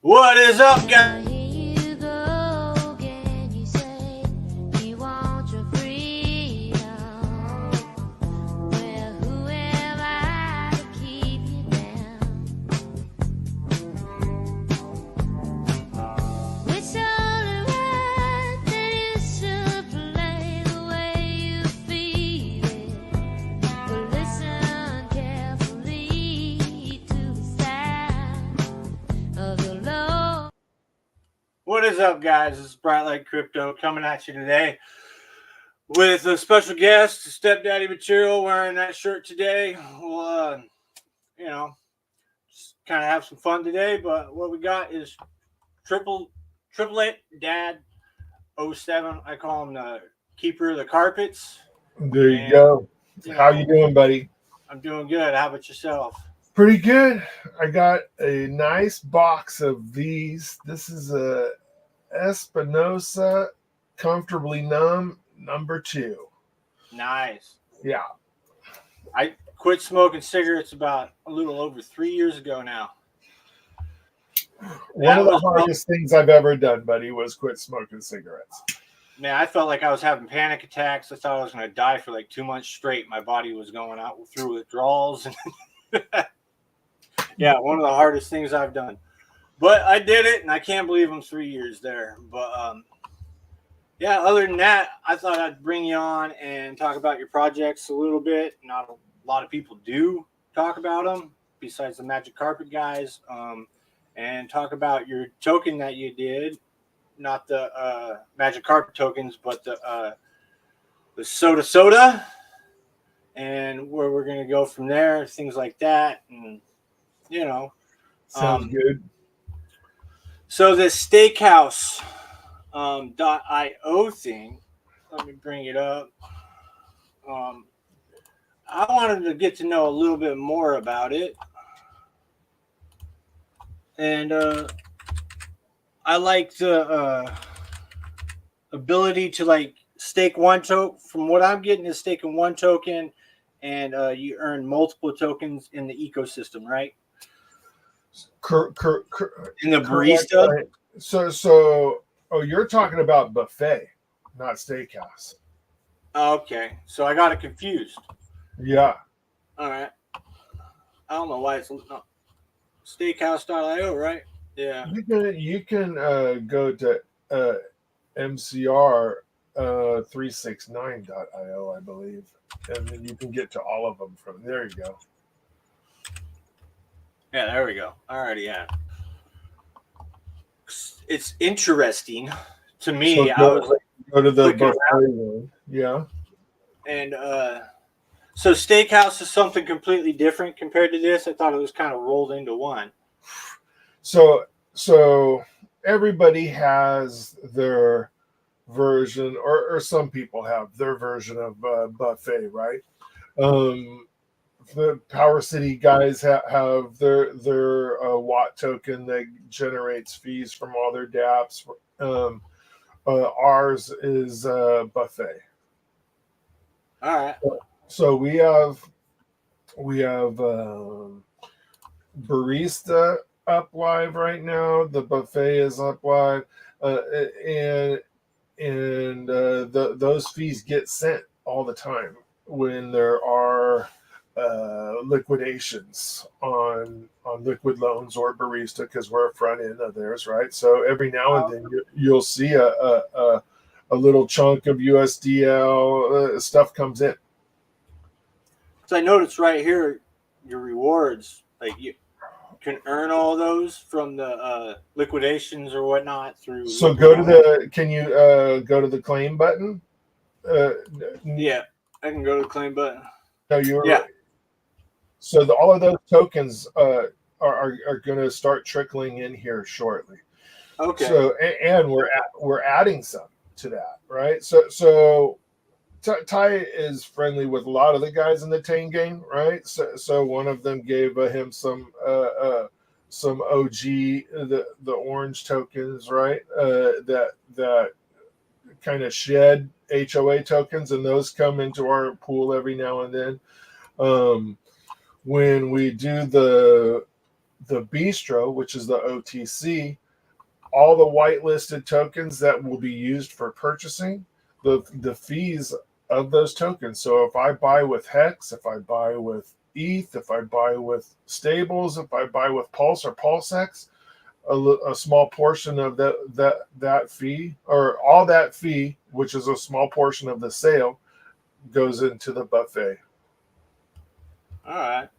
What is up, guys? What is up, guys? This is Brightlight Crypto coming at you today with a special guest, Stepdaddy Material, wearing that shirt today. We'll, just kind of have some fun today. But what we got is triple eight Dad 07. I call him the keeper of the carpets. There you go. How you doing, buddy? I'm doing good. How about yourself? Pretty good. I got a nice box of these. This is a Espinosa Comfortably Numb #2. Nice. Yeah. I quit smoking cigarettes about a little over 3 years ago now. One of the hardest things I've ever done, buddy, was quit smoking cigarettes. Man, I felt like I was having panic attacks. I thought I was going to die for like 2 months straight. My body was going out through withdrawals. Yeah, one of the hardest things I've done. But I did it, and I can't believe I'm 3 years there. But, yeah, other than that, I thought I'd bring you on and talk about your projects a little bit. Not a lot of people do talk about them, besides the Magic Carpet guys, and talk about your token that you did. Not the Magic Carpet tokens, but the soda, and where we're going to go from there, things like that, and Sounds good. So the steakhouse .io thing, let me bring it up. I wanted to get to know a little bit more about it, and I like the ability to like stake one token. From what I'm getting is staking one token, and you earn multiple tokens in the ecosystem, right? In the barista. Right. So you're talking about buffet, not steakhouse. Okay, so I got it confused. Yeah. All right. I don't know why it's steakhouse.io, right? Yeah. You can go to MCR 369.io, I believe, and then you can get to all of them from there. You go. Yeah, there we go. Alrighty, yeah. It's interesting to me. So I was like, go to the buffet one. Yeah. And so steakhouse is something completely different compared to this. I thought it was kind of rolled into one. So everybody has their version, or some people have their version of buffet, right? The Power City guys have their Watt token that generates fees from all their dApps. Ours is buffet. All right. So we have barista up live right now. The buffet is up live, and those fees get sent all the time when there are liquidations on liquid loans or barista, because we're a front end of theirs, right? So every now and then you'll see a little chunk of USDL stuff comes in. So I noticed right here your rewards, like you can earn all those from the liquidations or whatnot through. So can you go to the claim button? Yeah, I can go to the claim button. No, you're yeah. Right. So all of those tokens are going to start trickling in here shortly. Okay. So and we're adding some to that, right? So Ty is friendly with a lot of the guys in the Tang gang, right? So one of them gave him some OG the orange tokens, right? That kind of shed HOA tokens, and those come into our pool every now and then. When we do the the bistro, which is the OTC, all the whitelisted tokens that will be used for purchasing, the fees of those tokens. So if I buy with Hex, if I buy with ETH, if I buy with Stables, if I buy with Pulse or PulseX, a small portion of that fee, or all that fee, which is a small portion of the sale, goes into the buffet. All right.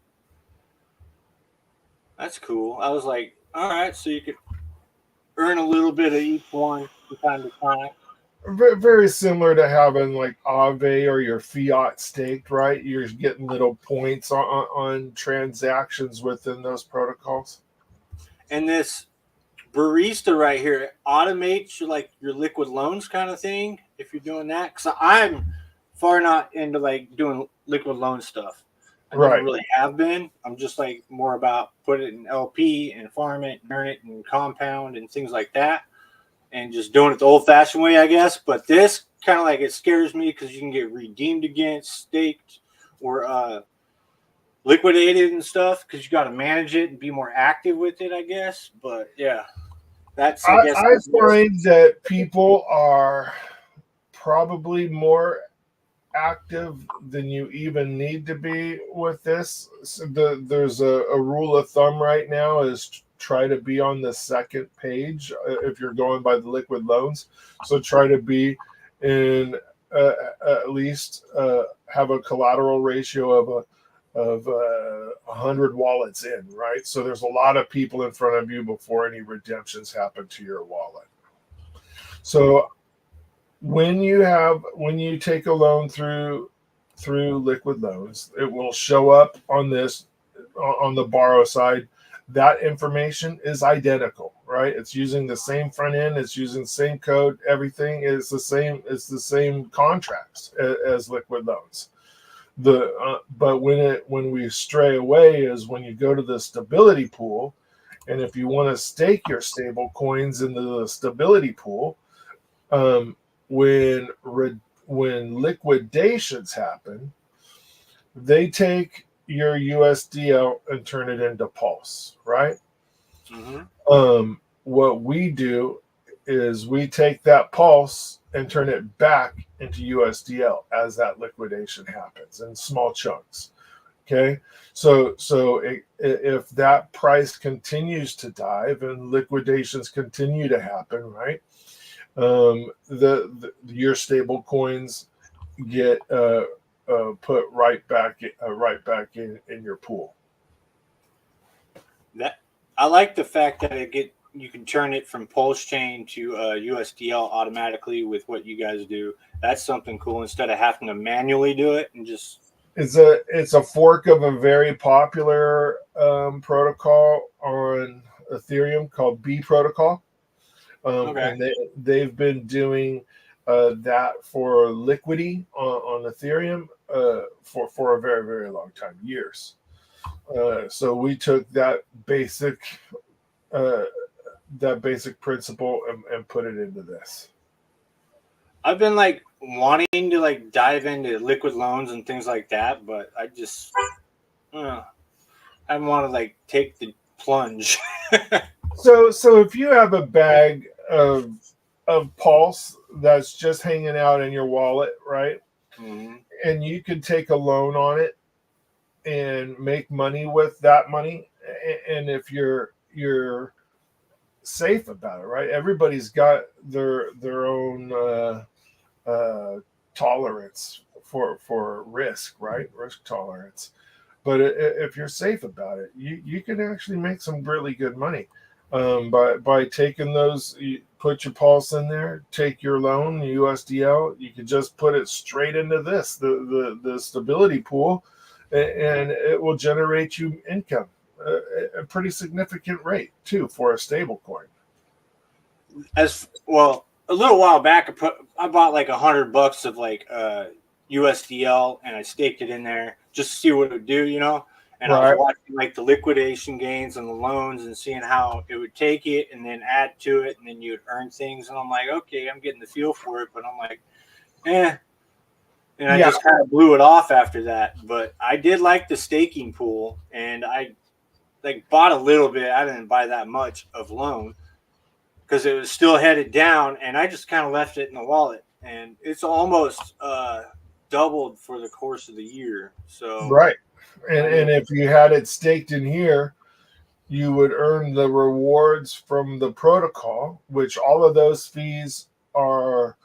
That's cool. I was like, all right, so you could earn a little bit of each one from time to time. Very similar to having like Aave or your fiat staked, right? You're getting little points on transactions within those protocols. And this barista right here, it automates your liquid loans kind of thing if you're doing that. Because I'm far not into like doing liquid loan stuff. I never really have been. I'm just like more about put it in LP and farm it, and earn it, and compound and things like that, and just doing it the old-fashioned way, I guess. But this kind of like it scares me because you can get redeemed against, staked, or liquidated and stuff because you got to manage it and be more active with it, I guess. But yeah, that's I guess. I find that people are probably more active than you even need to be with this. So there's a rule of thumb right now is try to be on the second page if you're going by the liquid loans. So try to be in at least have a collateral ratio of 100 wallets in, right? So there's a lot of people in front of you before any redemptions happen to your wallet. So when you take a loan through liquid loans, it will show up on the borrow side. That information is identical, right? It's using the same front end, it's using the same code, everything is the same. It's the same contracts as liquid loans. But when we stray away is when you go to the stability pool, and if you want to stake your stable coins into the stability pool, when liquidations happen, they take your USDL and turn it into Pulse, right? Mm-hmm. What we do is we take that Pulse and turn it back into USDL as that liquidation happens in small chunks. Okay, so if that price continues to dive and liquidations continue to happen, right? Your stable coins get put right back in your pool. That I like the fact that you can turn it from Pulsechain to USDL automatically with what you guys do. That's something cool instead of having to manually do it and just. It's a fork of a very popular protocol on Ethereum called B protocol. And they've been doing that for liquidity on Ethereum for a very, very long time, years. So we took that basic principle and put it into this. I've been like wanting to like dive into liquid loans and things like that, but I just I want to like take the plunge. So if you have a bag of Pulse that's just hanging out in your wallet, right? Mm-hmm. And you could take a loan on it and make money with that money, and if you're safe about it, right? Everybody's got their own tolerance for risk, right? Risk tolerance. But if you're safe about it, you can actually make some really good money by taking those. You put your Pulse in there, take your loan, USDL. You can just put it straight into the stability pool, and it will generate you income, a pretty significant rate too for a stable coin. As well, a little while back, I bought like $100 of like USDL, and I staked it in there just to see what it would do, And I was watching like the liquidation gains and the loans and seeing how it would take it and then add to it, and then you'd earn things. And I'm like, okay, I'm getting the feel for it, but I'm like, And I just kind of blew it off after that. But I did like the staking pool, and I like bought a little bit. I didn't buy that much of loan because it was still headed down, and I just kind of left it in the wallet, and it's almost doubled for the course of the year. So Right. And if you had it staked in here, you would earn the rewards from the protocol, which all of those fees are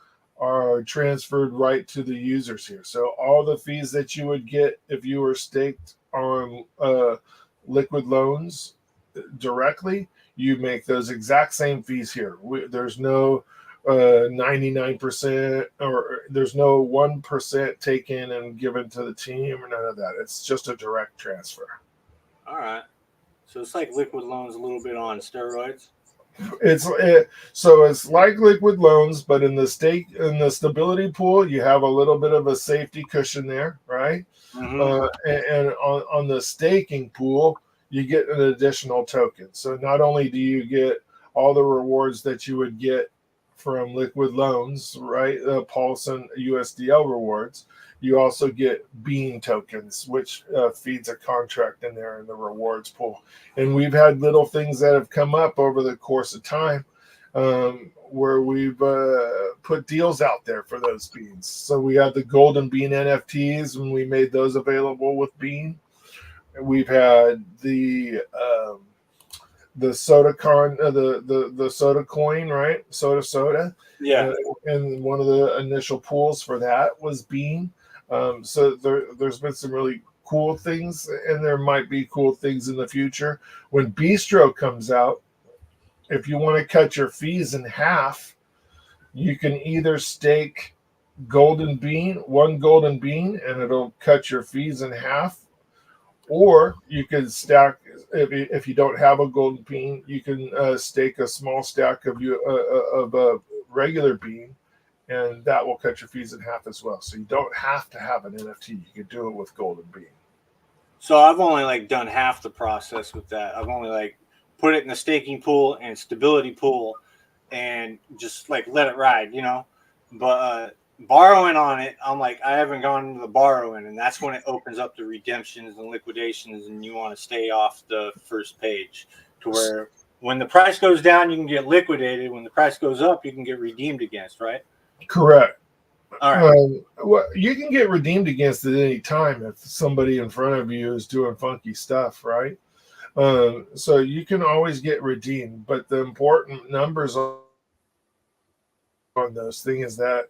transferred right to the users here. So all the fees that you would get if you were staked on liquid loans directly, you make those exact same fees here. There's no 99% or there's no 1% taken and given to the team or none of that. It's just a direct transfer. All right. So it's like liquid loans a little bit on steroids. So it's like liquid loans, but in the stability pool, you have a little bit of a safety cushion there, right? Mm-hmm. And on the staking pool, you get an additional token. So not only do you get all the rewards that you would get from liquid loans, right? Pulse and USDL rewards. You also get Bean tokens, which feeds a contract in there in the rewards pool. And we've had little things that have come up over the course of time where we've put deals out there for those beans. So we had the golden bean NFTs, and we made those available with Bean. We've had the soda the soda coin, right? Soda. Yeah. And one of the initial pools for that was Bean. So there's been some really cool things, and there might be cool things in the future. When Bistro comes out, if you want to cut your fees in half, you can either stake one golden bean, and it'll cut your fees in half, or you can stack. If you don't have a golden bean, you can stake a small stack of a regular bean, and that will cut your fees in half as well. So you don't have to have an NFT. You can do it with golden bean. So I've only like done half the process with that. I've only like put it in the staking pool and stability pool and just like let it ride, you know. But borrowing on it, I'm like, I haven't gone into the borrowing, and that's when it opens up the redemptions and liquidations, and you want to stay off the first page to where when the price goes down, you can get liquidated. When the price goes up, you can get redeemed against, right? Correct. All right. Well, you can get redeemed against at any time if somebody in front of you is doing funky stuff, right? So you can always get redeemed, but the important numbers on those things is that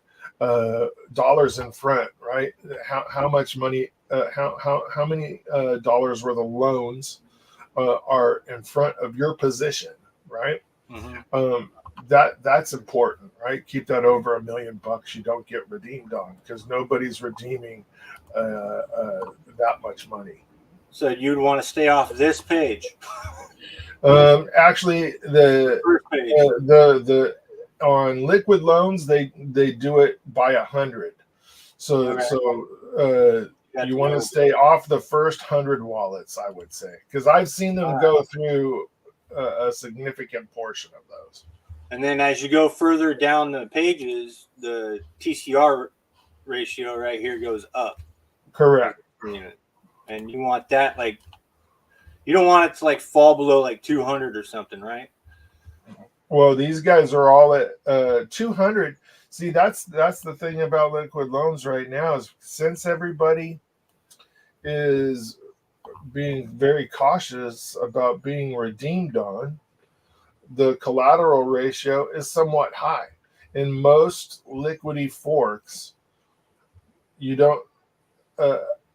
dollars in front, right? How much money? How many dollars worth of loans are in front of your position, right? Mm-hmm. That's important, right? Keep that over $1 million. You don't get redeemed on because nobody's redeeming that much money. So you'd want to stay off this page. Actually, the on liquid loans they do it by 100. So you want to stay off the first 100 wallets, I would say, because I've seen them go through a significant portion of those. And then as you go further down the pages, the TCR ratio right here goes up. Correct. And you want that, like, you don't want it to like fall below like 200 or something, right? Well, these guys are all at 200. See, that's the thing about liquid loans right now is since everybody is being very cautious about being redeemed on, the collateral ratio is somewhat high. In most liquidity forks, you don't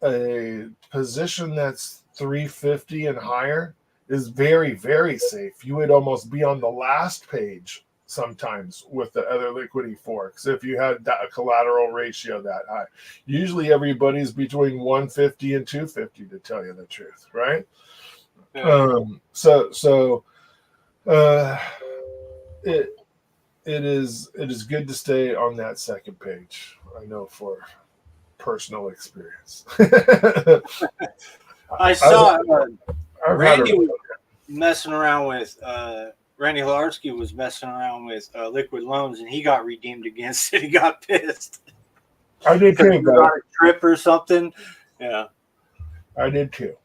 a position that's 350 and higher is very, very safe. You would almost be on the last page sometimes with the other liquidity forks if you had that collateral ratio that high. Usually everybody's between 150 and 250 to tell you the truth, right? Yeah. It is good to stay on that second page. I know for personal experience. I saw Randy was messing around with Randy Hilarski was messing around with liquid loans, and he got redeemed against it. He got pissed. I did too. Got a trip or something. Yeah, I did too.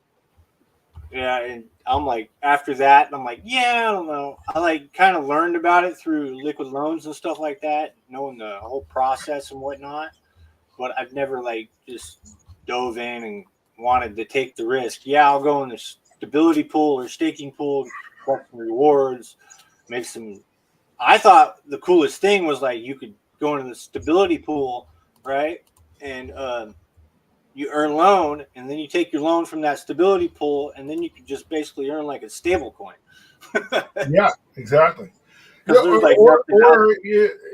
Yeah, and I'm like, after that, I'm like, yeah, I don't know. I like kind of learned about it through liquid loans and stuff like that, knowing the whole process and whatnot. But I've never like just dove in and wanted to take the risk. Yeah, I'll go in the stability pool or staking pool, collect some rewards, make some. I thought the coolest thing was like you could go into the stability pool, right? And you earn loan, and then you take your loan from that stability pool, and then you can just basically earn like a stable coin. Yeah, exactly. Because there's like nothing out Or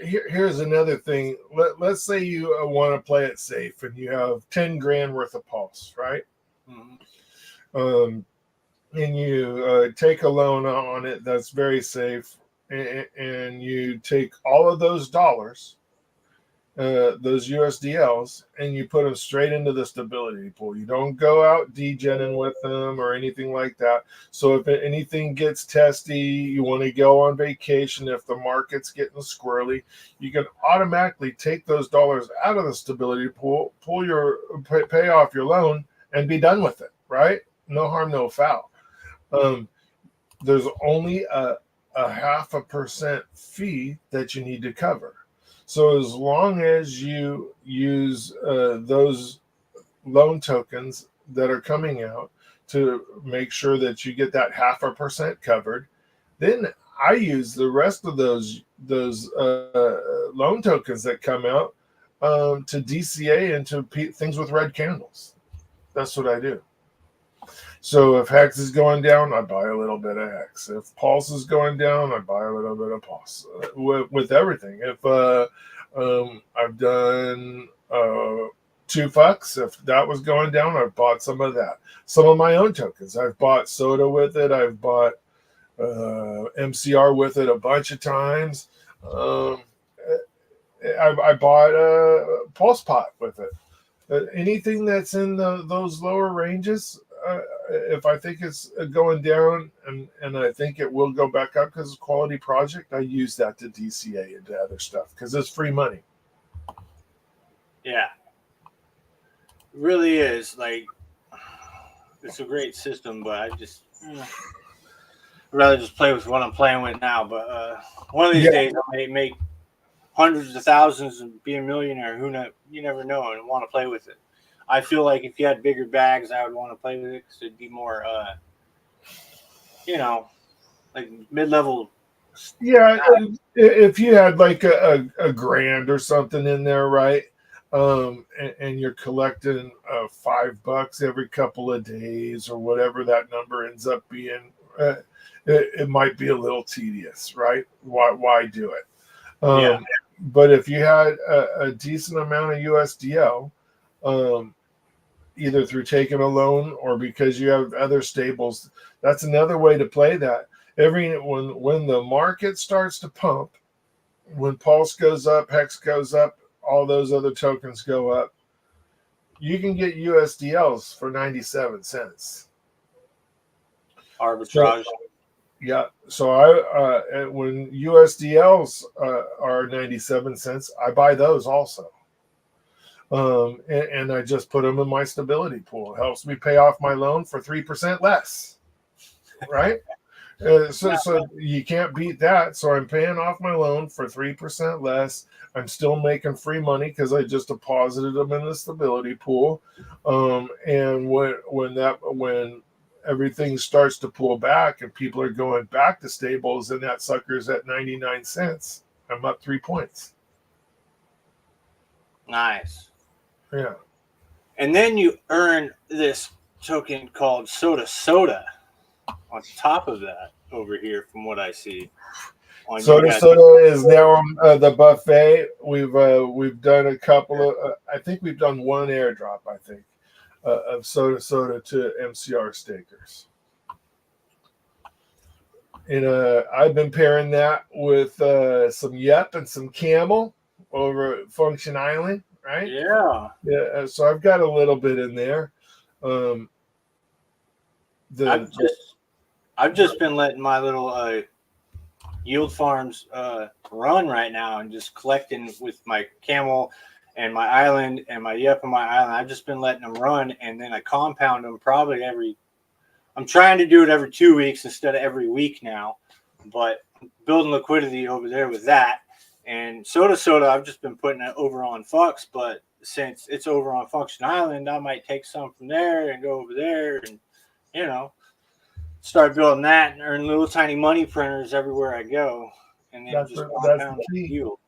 here's another thing. Let's say you want to play it safe and you have 10 grand worth of pulse, right? there. Mhm. And you take a loan on it that's very safe, and you take all of those dollars, those USDLs, and you put them straight into the stability pool. You don't go out degening with them or anything like that. So if anything gets testy, you want to go on vacation, if the market's getting squirrely, you can automatically take those dollars out of the stability pool, pay off your loan, and be done with it, right? No harm, no foul. There's only a 0.5% fee that you need to cover. So as long as you use those loan tokens that are coming out to make sure that you get that 0.5% covered, then I use the rest of those loan tokens that come out to DCA into things with red candles. That's what I do. So if Hex is going down, I buy a little bit of Hex. If Pulse is going down, I buy a little bit of Pulse. With everything. If I've done 2FUCks, if that was going down, I've bought some of that. Some of my own tokens. I've bought Soda with it. I've bought MCR with it a bunch of times. I bought Pulse Pot with it. Anything that's in those lower ranges, if I think it's going down and I think it will go back up because it's a quality project, I use that to DCA into other stuff because it's free money. Yeah, it really is. Like, it's a great system, but I'd rather just play with what I'm playing with now. But one of these days, I may make hundreds of thousands and be a millionaire. You never know, and want to play with it. I feel like if you had bigger bags, I would want to play with it because it'd be more, like mid-level. Yeah, if you had like a grand or something in there, right? And you're collecting $5 every couple of days or whatever that number ends up being, it might be a little tedious, right? Why do it? Yeah. But if you had a decent amount of USDL, either through taking a loan or because you have other stables, that's another way to play that. When the market starts to pump, when Pulse goes up, Hex goes up, all those other tokens go up, you can get USDLs for 97 cents. Arbitrage. Yeah. So when USDLs are 97 cents, I buy those also. And I just put them in my stability pool. It helps me pay off my loan for 3% less, right? So you can't beat that. So I'm paying off my loan for 3% less. I'm still making free money because I just deposited them in the stability pool. And when everything starts to pull back and people are going back to stables and that sucker's at 99 cents, I'm up 3 points. Nice. Yeah. And then you earn this token called Soda on top of that over here, from what I see. Soda is now on the buffet. We've done a couple of. I think we've done one airdrop. I think of Soda to MCR stakers. And I've been pairing that with some Yep and some Camel over at Function Island, right? Yeah. Yeah. So I've got a little bit in there. I've just been letting my little yield farms run right now and just collecting with my Camel and my island and my Yep and my island. I've just been letting them run, and then I compound them probably every I'm trying to do it every 2 weeks instead of every week now, but building liquidity over there with that. And Soda, I've just been putting it over on Fux, but since it's over on Function Island, I might take some from there and go over there and, start building that and earn little tiny money printers everywhere I go. And then That's just that's compound the that key. yield.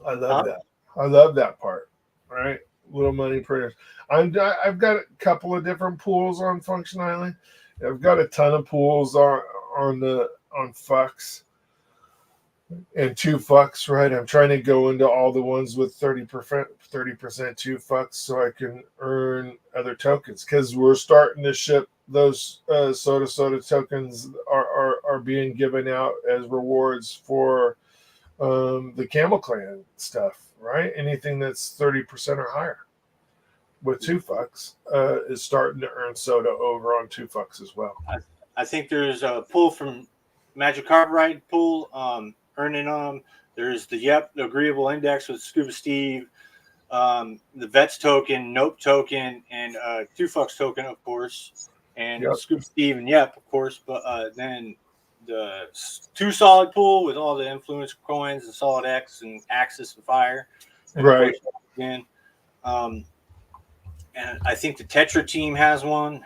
I love that. I love that part. Right, little money printers. I've got a couple of different pools on Function Island. I've got a ton of pools on Fux and 2 Fux. Right, I'm trying to go into all the ones with 30% 2 Fux so I can earn other tokens, because we're starting to ship those Soda tokens are being given out as rewards for the Camel Clan stuff, right? Anything that's 30% or higher with 2 Fux is starting to earn Soda over on 2 Fux as well. I think there's a pool from Magic Carbureted pool earning there's the Agreeable Index with Scuba Steve, the Vets token, Nope token, and 2 Fux token, of course, and Scuba Steve and of course, but then the 2 Solid pool with all the influence coins and Solid X and Axis and Fire, and right? Again, and I think the Tetra team has one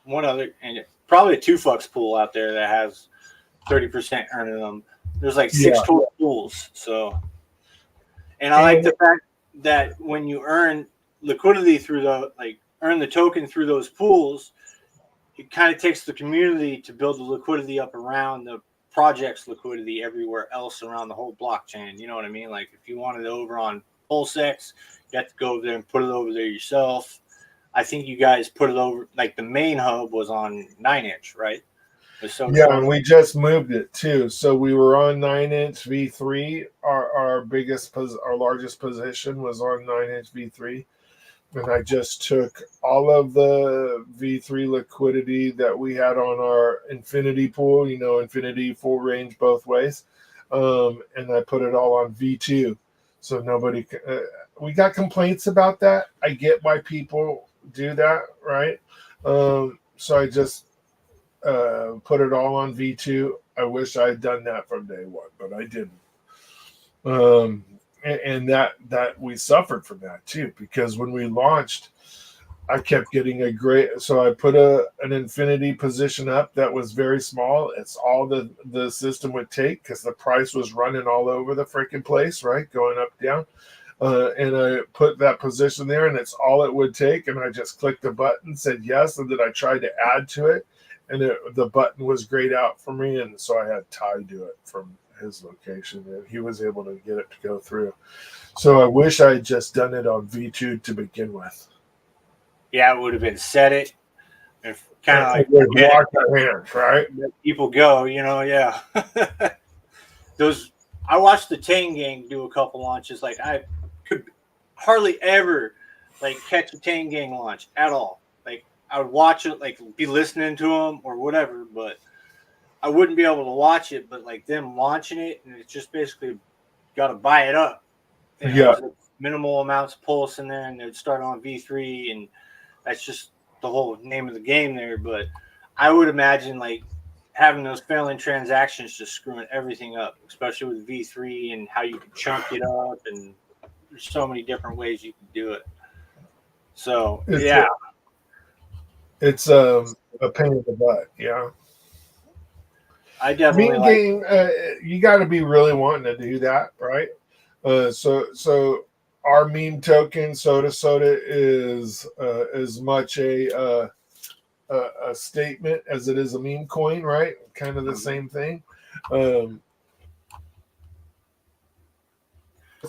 other, and probably a 2 Fux pool out there that has 30% earning them. There's like 6 total pools. So, and I like the fact that when you earn liquidity through earn the token through those pools, it kind of takes the community to build the liquidity up around the project's liquidity everywhere else around the whole blockchain. You know what I mean? Like if you wanted it over on Pulsechain, you have to go over there and put it over there yourself. I think you guys put it over, like the main hub was on 9-inch, right? And we just moved it too. So we were on 9-inch V3. Our largest position was on 9-inch V3. And I just took all of the V3 liquidity that we had on our Infinity pool, Infinity full range both ways. And I put it all on V2. So nobody, we got complaints about that. I get why people do that, right? So I just put it all on V2. I wish I had done that from day one, but I didn't. And that we suffered from that too, because when we launched, I kept getting so I put an Infinity position up that was very small. It's all the system would take because the price was running all over the freaking place, right? Going up, down. And I put that position there, and it's all it would take. And I just clicked the button, said yes, and then I tried to add to it, and the button was grayed out for me, and so I had Ty do it from his location, and he was able to get it to go through. So I wish I had just done it on V2 to begin with. Yeah, it would have been set it, and kind of like walk our hands, right? Let people go, yeah. I watched the Tang Gang do a couple launches. Like I could hardly ever catch a Tang Gang launch at all. Like I would watch it, be listening to them or whatever, but I wouldn't be able to watch it. But them launching it, and it's just basically got to buy it up. Minimal amounts of pulse in there, and they'd start on V3, and that's just the whole name of the game there. But I would imagine having those failing transactions just screwing everything up, especially with V3 and how you can chunk it up, and there's so many different ways you can do it. So it's a pain in the butt. Yeah, I definitely game. You got to be really wanting to do that, right? So our meme token Soda is as much a statement as it is a meme coin, right? Kind of the same thing.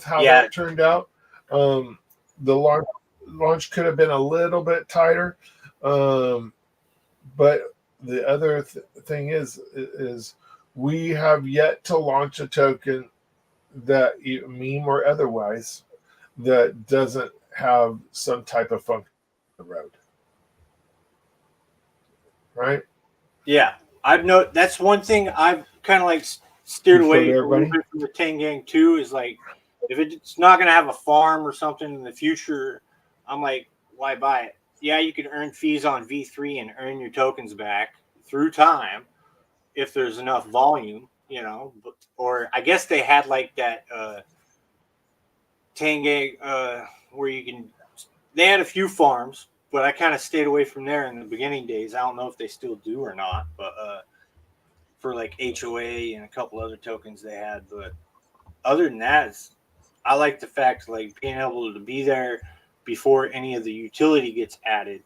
How that turned out. The launch could have been a little bit tighter, but the other thing is we have yet to launch a token that meme or otherwise that doesn't have some type of function on the road. Right? Yeah. That's one thing I've kind of steered away a little bit from the Tang Gang too, is if it's not going to have a farm or something in the future, I'm like, why buy it? yeah, you can earn fees on V3 and earn your tokens back through time if there's enough volume, you know. Or I guess they had like that Tenge where you can. They had a few farms, but I kind of stayed away from there in the beginning days. I don't know if they still do or not, but for like HOA and a couple other tokens they had. But other than that, I like the fact like being able to be there before any of the utility gets added,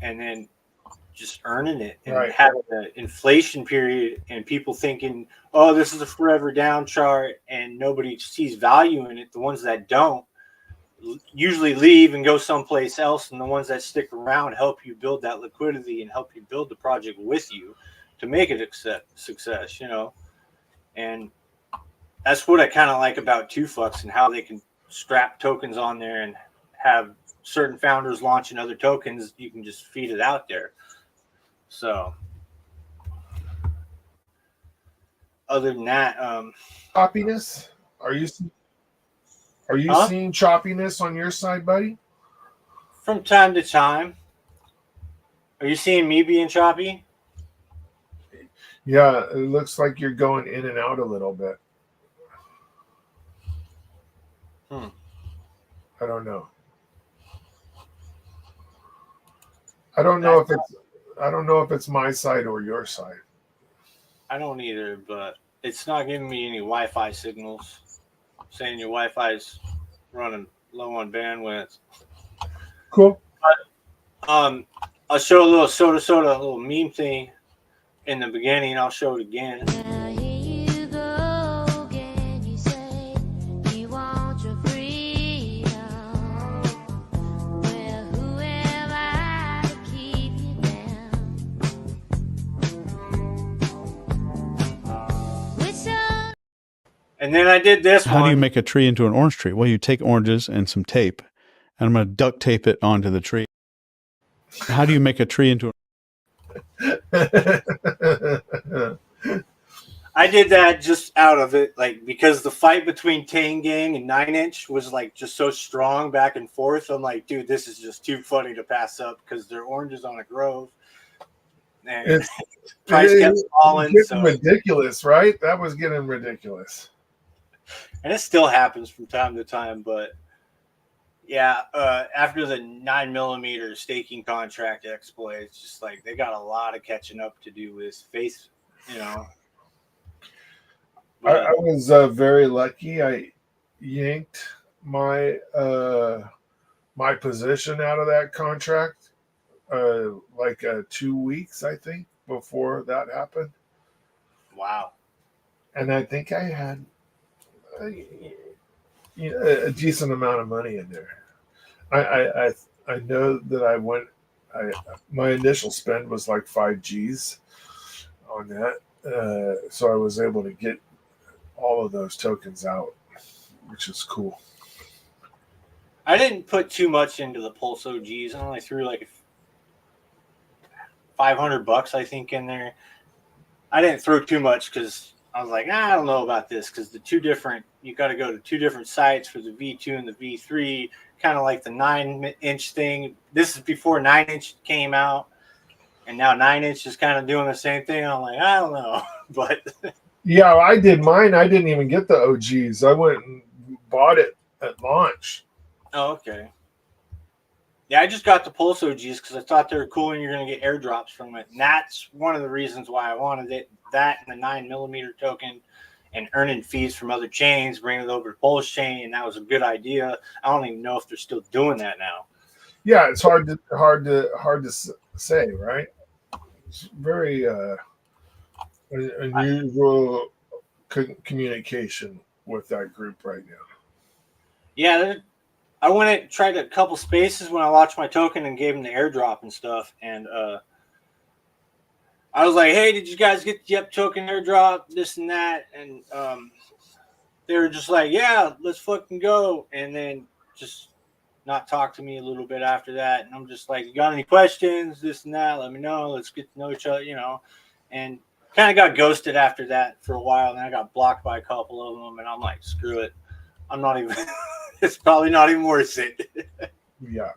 and then just earning it and Right. having an inflation period and people thinking, oh, this is a forever down chart and nobody sees value in it. The ones that don't usually leave and go someplace else, and the ones that stick around help you build that liquidity and help you build the project with you to make it a success, you know. And that's what I kind of like about 2Fucks and how they can strap tokens on there and have certain founders launching other tokens. You can just feed it out there. So other than that, choppiness. Are you seeing choppiness on your side, buddy? from time to time. Are you seeing me being choppy? Yeah, it looks like you're going in and out a little bit. I don't know. I don't know if it's my side or your side. I don't either, but it's not giving me any Wi-Fi signals saying your Wi-Fi's running low on bandwidth. Cool. I'll show a little soda, a little meme thing in the beginning. I'll show it again. And then I did this How do you make a tree into an orange tree? Well, you take oranges and some tape, and I'm going to duct tape it onto the tree. How do you make a tree into I did that just out of it, like, because the fight between Tang Gang and 9 Inch was like just so strong back and forth. I'm like, dude, this is just too funny to pass up because they're oranges on a grove. And price kept falling. So ridiculous, right? That was getting ridiculous. And it still happens from time to time, but yeah, after the 9mm staking contract exploit, it's just like they got a lot of catching up to do with faith, you know. But I was very lucky. I yanked my my position out of that contract like 2 weeks, I think, before that happened. Wow. And I think I had a decent amount of money in there. I know that my initial spend was like 5 G's on that, so I was able to get all of those tokens out, which is cool. I didn't put too much into the Pulse OGs. I only threw like $500, I think, in there. I didn't throw too much because I was like, I don't know about this, because you got to go to 2 different sites for the V2 and the V3, kind of like the 9-inch thing. This is before 9-inch came out, and now 9-inch is kind of doing the same thing. I'm like, I don't know, but yeah, I did mine. I didn't even get the OGs. I went and bought it at launch. Oh, okay. Yeah, I just got the Pulse OGs because I thought they were cool and you're going to get airdrops from it. And that's one of the reasons why I wanted it. That and the 9mm token and earning fees from other chains, bringing it over to Pulsechain, and that was a good idea. I don't even know if they're still doing that now. Yeah, it's hard to say, right? It's very unusual communication with that group right now. Yeah, I went and tried a couple spaces when I launched my token and gave them the airdrop and stuff. And I was like, hey, did you guys get the token airdrop, this and that? And they were just like, yeah, let's fucking go. And then just not talk to me a little bit after that. And I'm just like, you got any questions, this and that? Let me know. Let's get to know each other, you know. And kind of got ghosted after that for a while. And I got blocked by a couple of them. And I'm like, screw it. I'm not even, it's probably not even worth it. Yeah.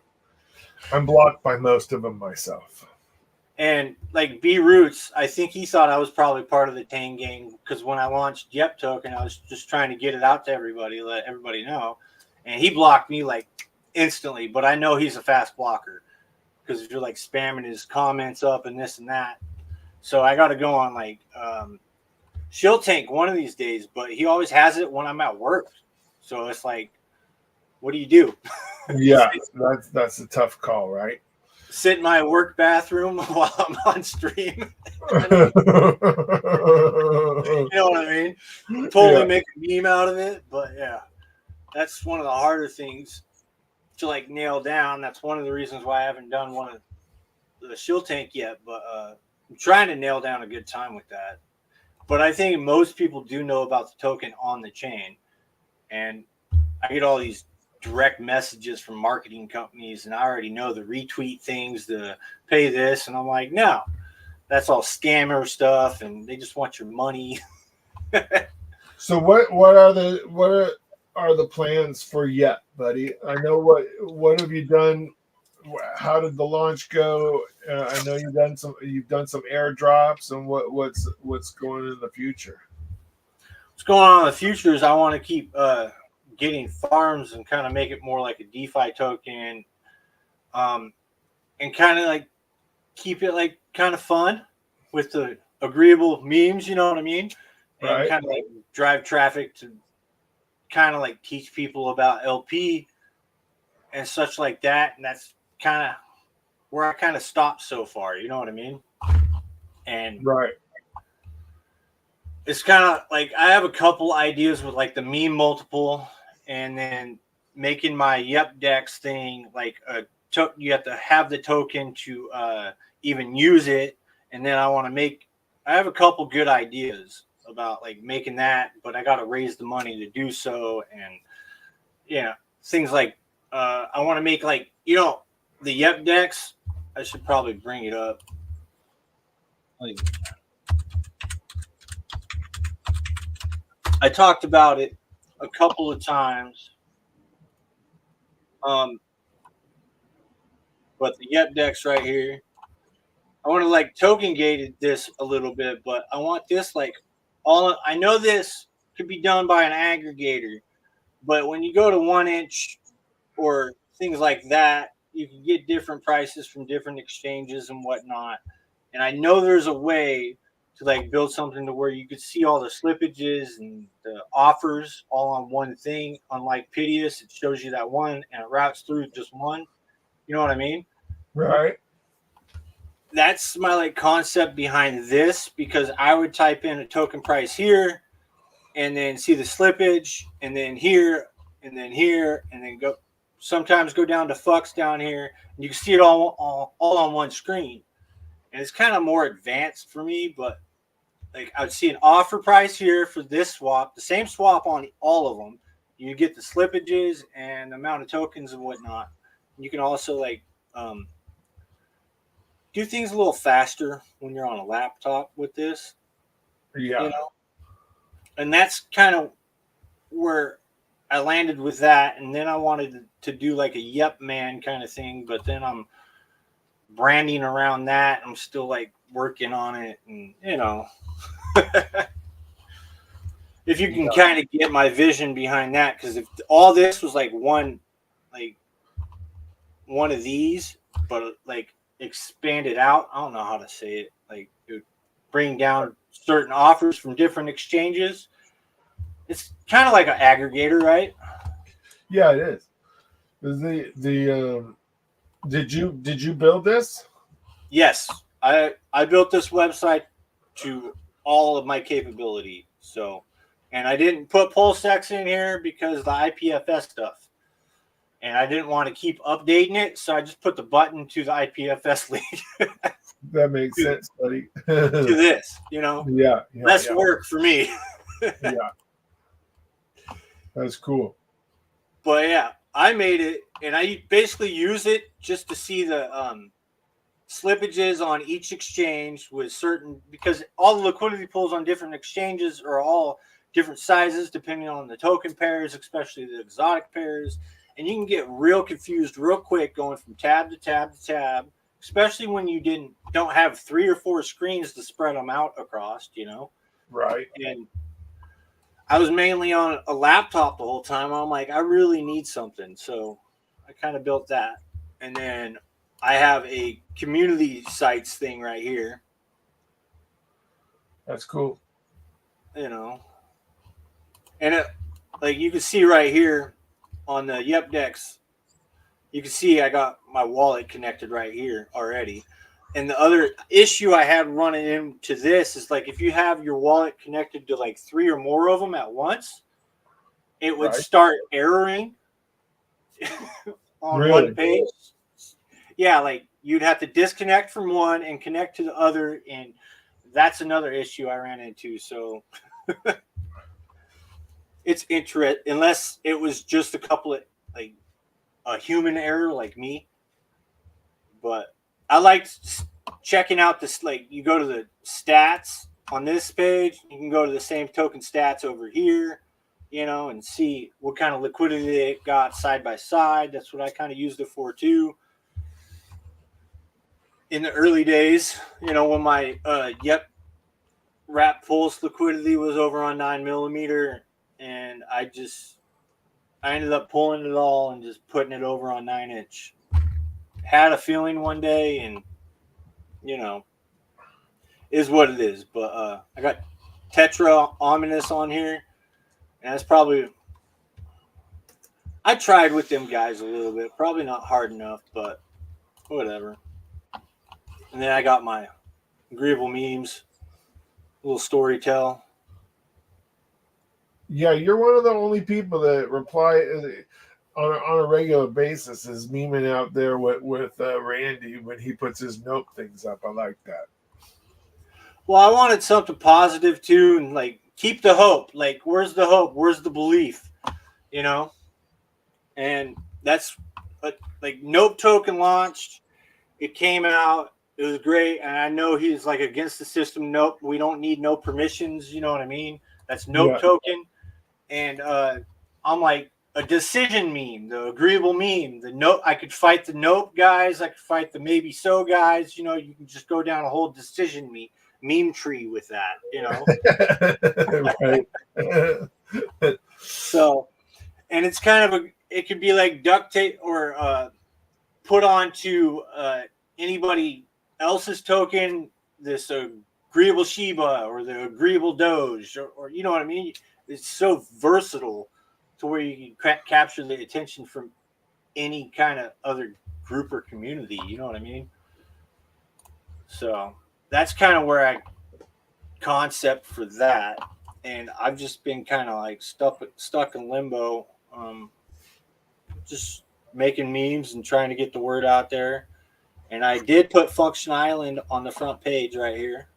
I'm blocked by most of them myself. And like B Roots, I think he thought I was probably part of the Tang gang because when I launched Yep Token, I was just trying to get it out to everybody, let everybody know. And he blocked me like instantly, but I know he's a fast blocker because if you're like spamming his comments up and this and that. So I got to go on like Shill Tank one of these days, but he always has it when I'm at work. So it's like, what do you do? Yeah, that's a tough call, right? Sit in my work bathroom while I'm on stream. You know what I mean? Totally make a meme out of it. But yeah, that's one of the harder things to like nail down. That's one of the reasons why I haven't done one of the Shill Tank yet. But I'm trying to nail down a good time with that. But I think most people do know about the token on the chain. And I get all these direct messages from marketing companies, and I already know the retweet things, the pay this, and I'm like, no, that's all scammer stuff, and they just want your money. So what are the plans for Yep, buddy? I know what have you done? How did the launch go? I know you've done some airdrops, and what's going in the future? What's going on in the future is I want to keep getting farms and kind of make it more like a DeFi token, and kind of like keep it like kind of fun with the agreeable memes, you know what I mean? And Right. kind of like drive traffic to kind of like teach people about LP and such like that. And that's kind of where I kind of stopped so far, you know what I mean? And right. It's kind of like I have a couple ideas with like the meme multiple, and then making my Yep Dex thing like you have to have the token to even use it, and then I have a couple good ideas about like making that, but I got to raise the money to do so, and things like I want to make like the Yep Dex. I should probably bring it up. Like, I talked about it a couple of times. But the Yep Dex right here, I want to like token gated this a little bit, but I want this like I know this could be done by an aggregator, but when you go to 1 inch or things like that, you can get different prices from different exchanges and whatnot. And I know there's a way to like build something to where you could see all the slippages and the offers all on one thing. Unlike Piteous, it shows you that one and it routes through just one. You know what I mean? Right. That's my like concept behind this, because I would type in a token price here and then see the slippage and then here and then here and then sometimes go down to fucks down here, and you can see it all on one screen. And it's kind of more advanced for me, but like I would see an offer price here for this swap, the same swap on all of them. You get the slippages and the amount of tokens and whatnot. You can also like do things a little faster when you're on a laptop with this. Yeah. And that's kind of where I landed with that. And then I wanted to do like a Yep Man kind of thing, but then I'm branding around that. I'm still like working on it, and if you can kind of get my vision behind that, because if all this was like one of these, but like expanded out, I don't know how to say it, like it would bring down certain offers from different exchanges. It's kind of like an aggregator, right? Yeah, it is. Did you build this? Yes, I built this website to all of my capability. So, and I didn't put Pulsechain in here because the IPFS stuff, and I didn't want to keep updating it, so I just put the button to the IPFS link. That makes sense, buddy. To this, Yeah. less work for me. Yeah, that's cool. But yeah, I made it, and I basically use it just to see the slippages on each exchange with certain, because all the liquidity pools on different exchanges are all different sizes depending on the token pairs, especially the exotic pairs. and you can get real confused real quick going from tab to tab to tab, especially when you don't have 3 or 4 screens to spread them out across, you know. Right. And I was mainly on a laptop the whole time. I'm like, I really need something, so I kind of built that. And then I have a community sites thing right here, That's cool. you know. And it, like you can see right here on the Yepdex, you can see I got my wallet connected right here already. And the other issue I had running into this is like if you have your wallet connected to like 3 or more of them at once, it would start erroring on one page. Yeah, like you'd have to disconnect from one and connect to the other, and that's another issue I ran into. So it's interesting, unless it was just a couple of like a human error like me. But I liked checking out this. Like you go to the stats on this page, you can go to the same token stats over here, you know, and see what kind of liquidity it got side by side. That's what I kind of used it for too. In the early days, you know, when my wrap pulse liquidity was over on 9mm, and I ended up pulling it all and just putting it over on 9-inch. Had a feeling one day, and you know, is what it is. But I got Tetra Ominous on here, and that's probably, I tried with them guys a little bit, probably not hard enough, but whatever. And then I got my Agreeable Memes, little story tell. Yeah, you're one of the only people that reply on a regular basis is memeing out there with Randy when he puts his note things up. I like that. Well, I wanted something positive too, and like keep the hope. Like, where's the hope? Where's the belief? You know? And that's like Nope Token launched. It came out. It was great, and I know he's like against the system. Nope, we don't need no permissions. You know what I mean? That's Nope Token, and I'm like a decision meme, the agreeable meme. The nope, I could fight the Nope guys. I could fight the maybe so guys. You know, you can just go down a whole decision meme tree with that. You know, right? So, and it's kind of it could be like duct tape or put onto anybody else's token, this agreeable Shiba or the agreeable Doge, or you know what I mean? It's so versatile to where you can capture the attention from any kind of other group or community. You know what I mean? So that's kind of where I concept for that. And I've just been kind of like stuck in limbo, just making memes and trying to get the word out there. And I did put Function Island on the front page right here.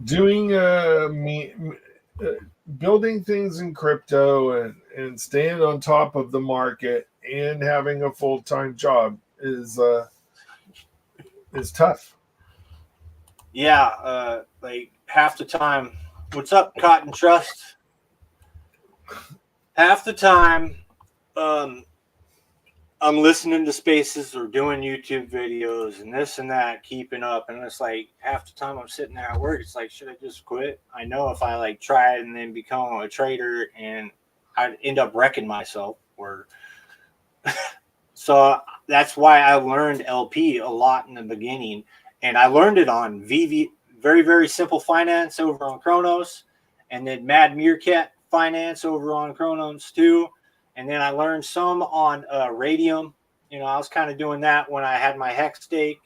Doing building things in crypto and staying on top of the market and having a full-time job is tough. Yeah, like half the time. What's up, Cotton Trust? Half the time, I'm listening to spaces or doing YouTube videos and this and that, keeping up. And it's like half the time I'm sitting there at work, it's like, should I just quit? I know if I like try it and then become a trader and I'd end up wrecking myself. Or so that's why I learned LP a lot in the beginning. And I learned it on VV, very, very simple finance over on Kronos, and then Mad Meerkat finance over on Kronos too. And then I learned some on Radium. You know, I was kind of doing that when I had my Hex stake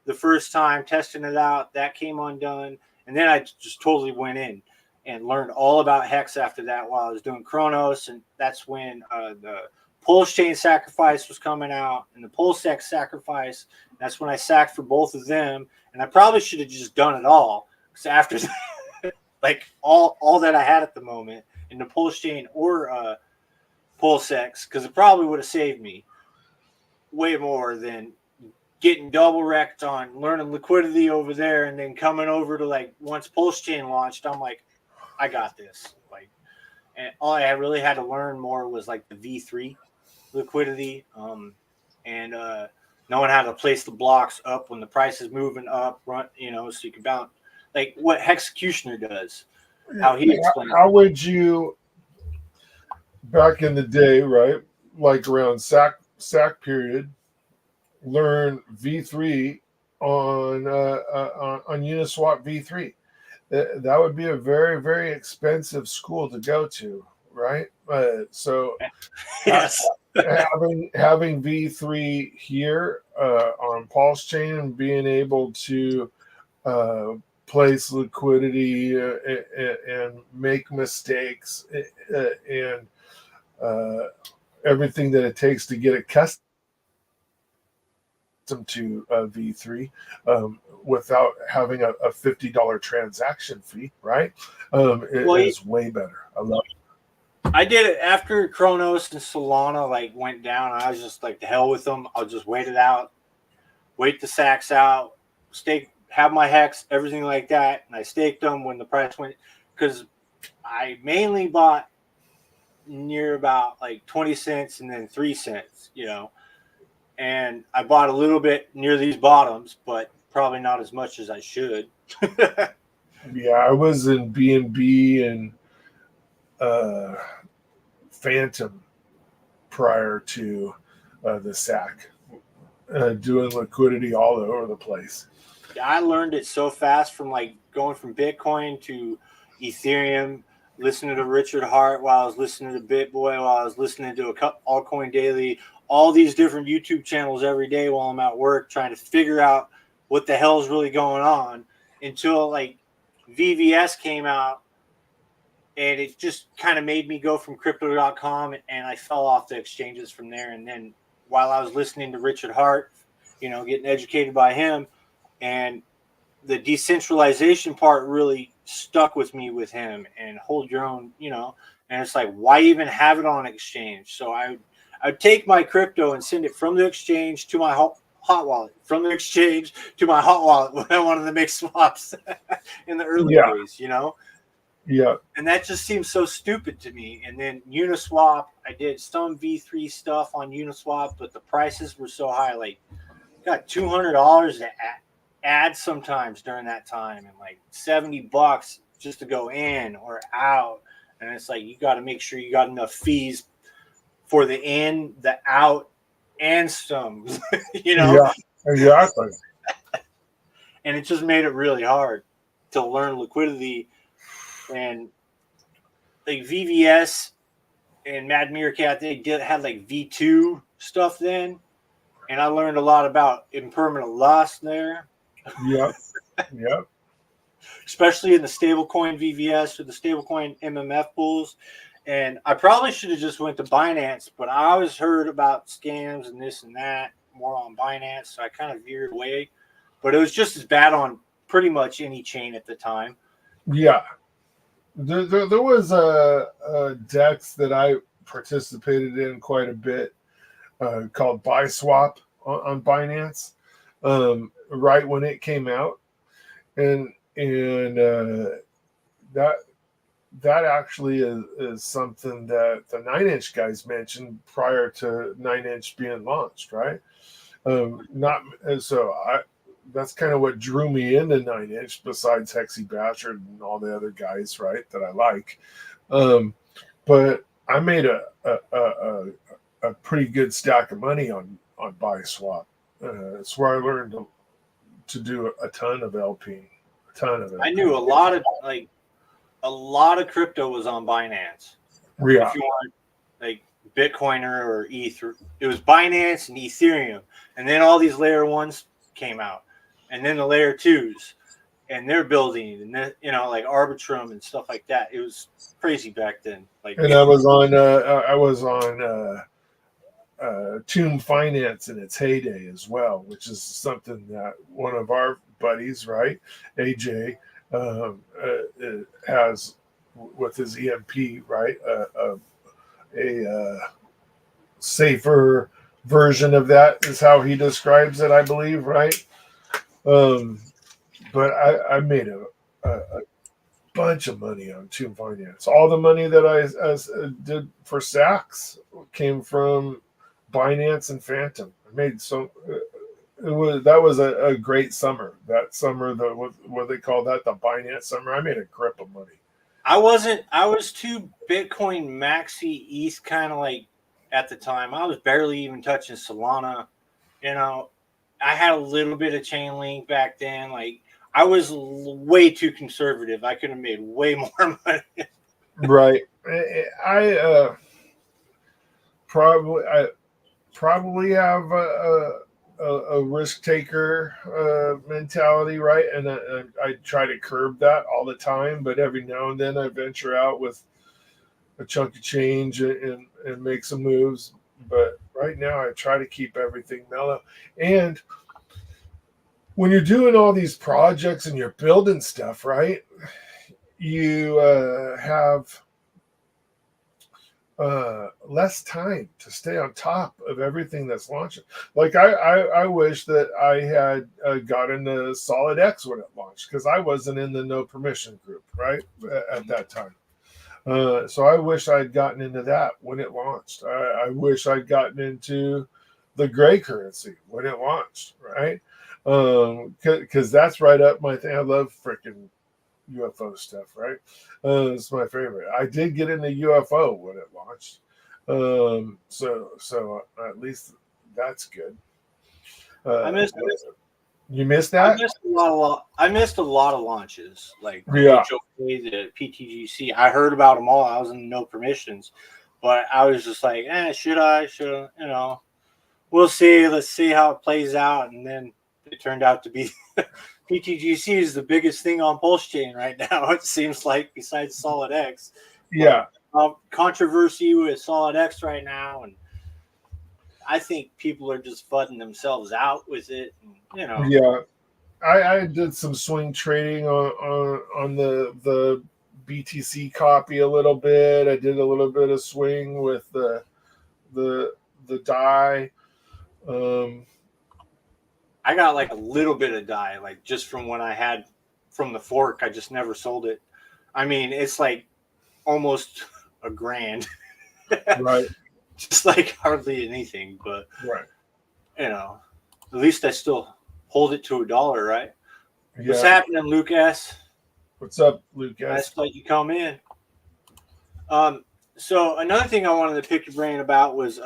the first time, testing it out. That came undone. And then I just totally went in and learned all about Hex after that while I was doing Kronos. And that's when the Pulsechain sacrifice was coming out and the Pulsechain sacrifice. That's when I sacked for both of them. And I probably should have just done it all. Because after that, like all that I had at the moment in the Pulsechain or Pulsex, because it probably would have saved me way more than getting double wrecked on learning liquidity over there and then coming over to like once Pulsechain launched, I'm like, I got this. Like, and all I really had to learn more was like the V3 liquidity, and knowing how to place the blocks up when the price is moving up, run, so you can bounce, like what Hexecutioner does, how he explains. How would you, back in the day, right, like around sack period, learn V3 on Uniswap V3? That would be a very, very expensive school to go to, right? So Yes. having V3 here on Pulsechain and being able to place liquidity and make mistakes and everything that it takes to get it custom to V3 without having a $50 transaction fee, right? It is way better. I love it. I did it after Kronos and Solana like went down. I was just like, the hell with them. I'll just wait it out, wait the sacks out, have my hex, everything like that. And I staked them when the price went, because I mainly bought near about like 20 cents and then 3 cents, and I bought a little bit near these bottoms, but probably not as much as I should. Yeah, I was in BNB and Phantom prior to the SAC, doing liquidity all over the place. I learned it so fast from like going from Bitcoin to Ethereum, listening to Richard Hart while I was listening to BitBoy, while I was listening to Altcoin Daily, all these different YouTube channels every day while I'm at work trying to figure out what the hell is really going on, until like VVS came out, and it just kind of made me go from crypto.com, and I fell off the exchanges from there. And then while I was listening to Richard Hart, getting educated by him, and the decentralization part really stuck with me with him, and hold your own, and it's like, why even have it on exchange? So I'd take my crypto and send it from the exchange to my hot wallet, from the exchange to my hot wallet when I wanted to make swaps in the early days, Yeah. And that just seems so stupid to me. And then Uniswap, I did some V3 stuff on Uniswap, but the prices were so high. Like, got $200 to add sometimes during that time, and like $70 just to go in or out. And it's like, you got to make sure you got enough fees for the in, the out, and some, Yeah, exactly. And it just made it really hard to learn liquidity. And like VVS and Mad Meerkat, they had like V2 stuff then, and I learned a lot about impermanent loss there. Yep. Especially in the stablecoin VVS or the stablecoin MMF pools. And I probably should have just went to Binance, but I always heard about scams and this and that more on Binance, so I kind of veered away. But it was just as bad on pretty much any chain at the time. Yeah. There was a DEX that I participated in quite a bit called BuySwap on Binance right when it came out, and that actually is something that the 9-inch guys mentioned prior to 9-inch being launched, right? That's kind of what drew me into 9-inch, besides Hexy Bastard and all the other guys, right, that I like. But I made a pretty good stack of money on BuySwap. It's where I learned to do a ton of LP. I knew a lot of crypto was on Binance. Yeah. If you want like Bitcoiner or Ether, it was Binance and Ethereum, and then all these layer ones came out. And then the layer 2s, and they're building, and then, like Arbitrum and stuff like that. It was crazy back then. Like, and I was on Tomb Finance in its heyday as well, which is something that one of our buddies, right, AJ, has with his EMP, right, a safer version of that is how he describes it, I believe, right. But I made a bunch of money on Tomb Finance. All the money that I did for Saks came from Binance and Phantom. I made so that was a great summer. That summer, what they call that, the Binance summer. I made a grip of money. I was too Bitcoin maxi East kind of like at the time. I was barely even touching Solana. You know, I had a little bit of chain link back then. Like I was way too conservative. I could have made way more money. Right. I probably have a risk taker mentality, right? And I try to curb that all the time, but every now and then I venture out with a chunk of change and make some moves. But right now I try to keep everything mellow. And when you're doing all these projects and you're building stuff, right, you have less time to stay on top of everything that's launching. Like I wish that I had got into Solid X when it launched, because I wasn't in the no permission group, right, at that time. So I wish I'd gotten into that when it launched. I wish I'd gotten into the gray currency when it launched, right? Because that's right up my thing. I love freaking UFO stuff, right? It's my favorite. I did get into UFO when it launched, so at least that's good. I missed You missed that? I missed a lot of launches, like Yeah. HOK, the PTGC. I heard about them all. I was in no permissions, but I was just like, should I? Should I? You know, we'll see. Let's see how it plays out. And then it turned out to be PTGC is the biggest thing on Pulsechain right now. It seems like, besides Solid X. Yeah. Controversy with Solid X right now, and I think people are just fudding themselves out with it. And, you know. Yeah. I did some swing trading on the BTC copy a little bit. I did a little bit of swing with the DAI. I got like a little bit of DAI, like just from when I had from the fork. I just never sold it. I mean, it's like almost $1,000. Right. Just like hardly anything, but right. You know, at least I still hold it to $1, right? Yeah. What's happening, Lucas? What's up, Lucas? Nice to let you come in. So another thing I wanted to pick your brain about was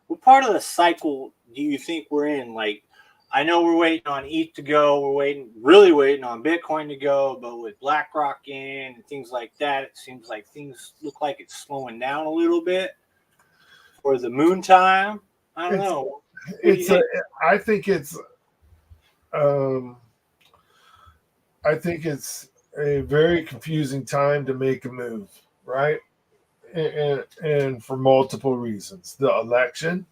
what part of the cycle do you think we're in? Like, I know we're waiting on ETH to go. We're really waiting on Bitcoin to go. But with BlackRock in and things like that, it seems like things look like it's slowing down a little bit for the moon time. I don't know. I think it's a very confusing time to make a move, right? And for multiple reasons. The election,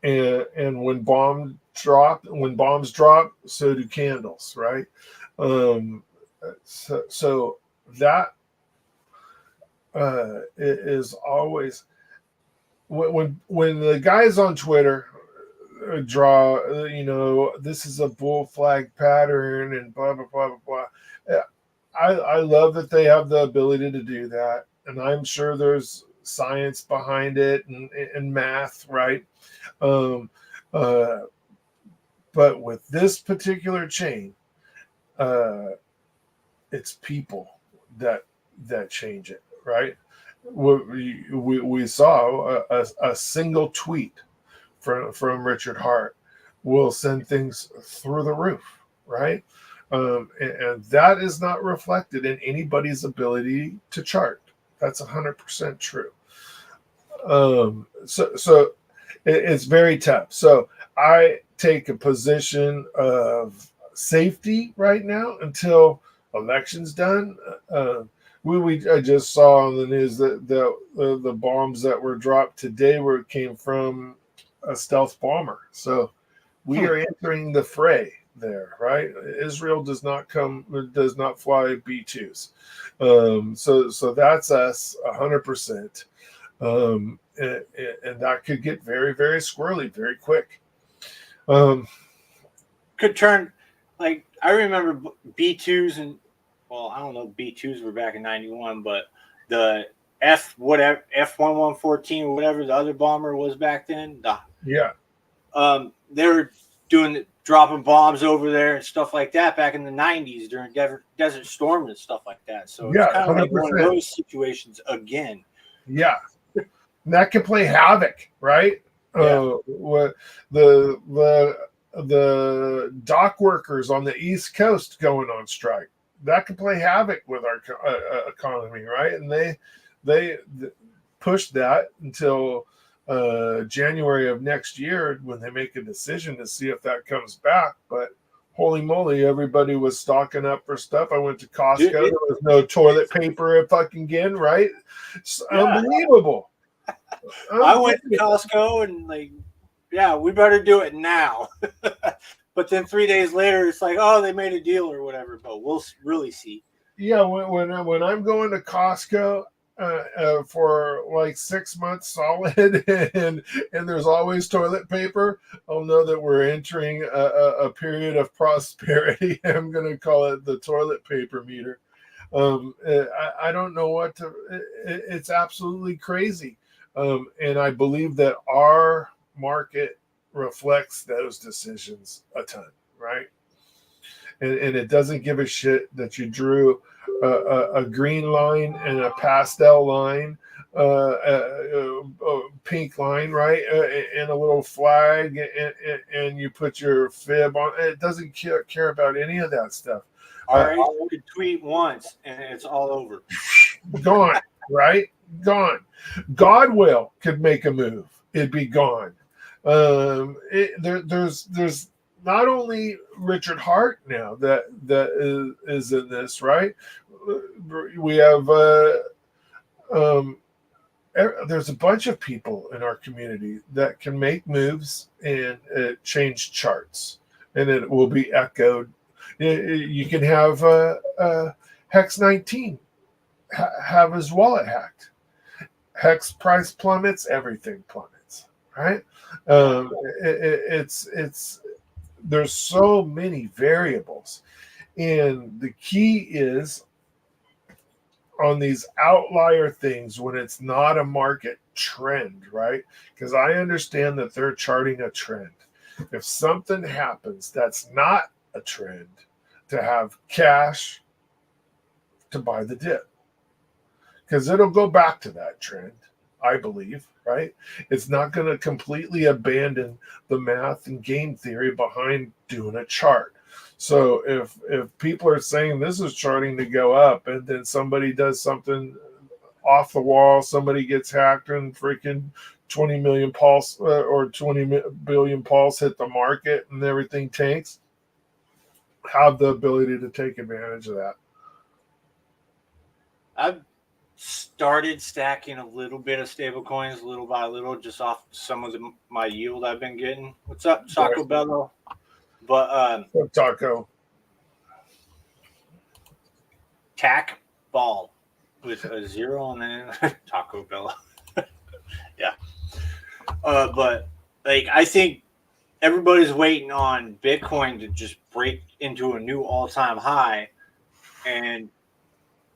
and when bombs drop, so do candles, right? So that is always when the guys on Twitter draw, this is a bull flag pattern and blah blah blah blah blah. I love that they have the ability to do that, and I'm sure there's science behind it and math, right? But with this particular chain, it's people that change it, right? We saw a single tweet from Richard Hart will send things through the roof, right? And that is not reflected in anybody's ability to chart. That's 100% true. So it's very tough. So I take a position of safety right now until election's done. I just saw on the news that the bombs that were dropped today came from a stealth bomber. So we are entering the fray there, right? Israel does not fly B-2s. So that's us 100%. And that could get very, very squirrely very quick. Could turn, like, I remember B2s and, well, I don't know, B2s were back in 91, but the F1114 or whatever the other bomber was back then. Yeah. They were dropping bombs over there and stuff like that back in the 90s during Desert Storm and stuff like that. So Yeah, it's kind of like one of 100%. those situations again. Yeah. And that can play havoc, right? Yeah. What the dock workers on the East Coast going on strike, that could play havoc with our economy, right? And they pushed that until January of next year when they make a decision to see if that comes back. But holy moly, everybody was stocking up for stuff. I went to Costco. Dude, there was no toilet paper fucking again, right? It's Yeah. unbelievable. I went to Costco and we better do it now. But then 3 days later, it's like, oh, they made a deal or whatever. But we'll really see. Yeah, when I'm going to Costco for like 6 months solid, and there's always toilet paper, I'll know that we're entering a period of prosperity. I'm going to call it the toilet paper meter. I don't know what to. It's absolutely crazy, and I believe that our market reflects those decisions a ton, right? And it doesn't give a shit that you drew a green line and a pastel line, a pink line, right, and a little flag, and you put your fib on. It doesn't care about any of that stuff. All right, you could tweet once and it's all over. Gone, right? Gone. Godwill could make a move. It'd be gone. There's not only Richard Hart now that is in this, right? We have there's a bunch of people in our community that can make moves and change charts, and it will be echoed. You can have Hex 19 have his wallet hacked. Hex price plummets, everything plummets, right? It's there's so many variables, and the key is on these outlier things when it's not a market trend, right? Because I understand that they're charting a trend. If something happens that's not a trend, to have cash to buy the dip, because it'll go back to that trend, I believe, right? It's not going to completely abandon the math and game theory behind doing a chart. So if people are saying this is charting to go up, and then somebody does something off the wall, somebody gets hacked and freaking 20 million pulse or 20 billion pulse hit the market and everything tanks, have the ability to take advantage of that. I've started stacking a little bit of stable coins little by little, just off some of my yield I've been getting. What's up, Taco Bello? But Taco Tac Ball with a 0 and then Taco Bello. Yeah. But I think everybody's waiting on Bitcoin to just break into a new all-time high, and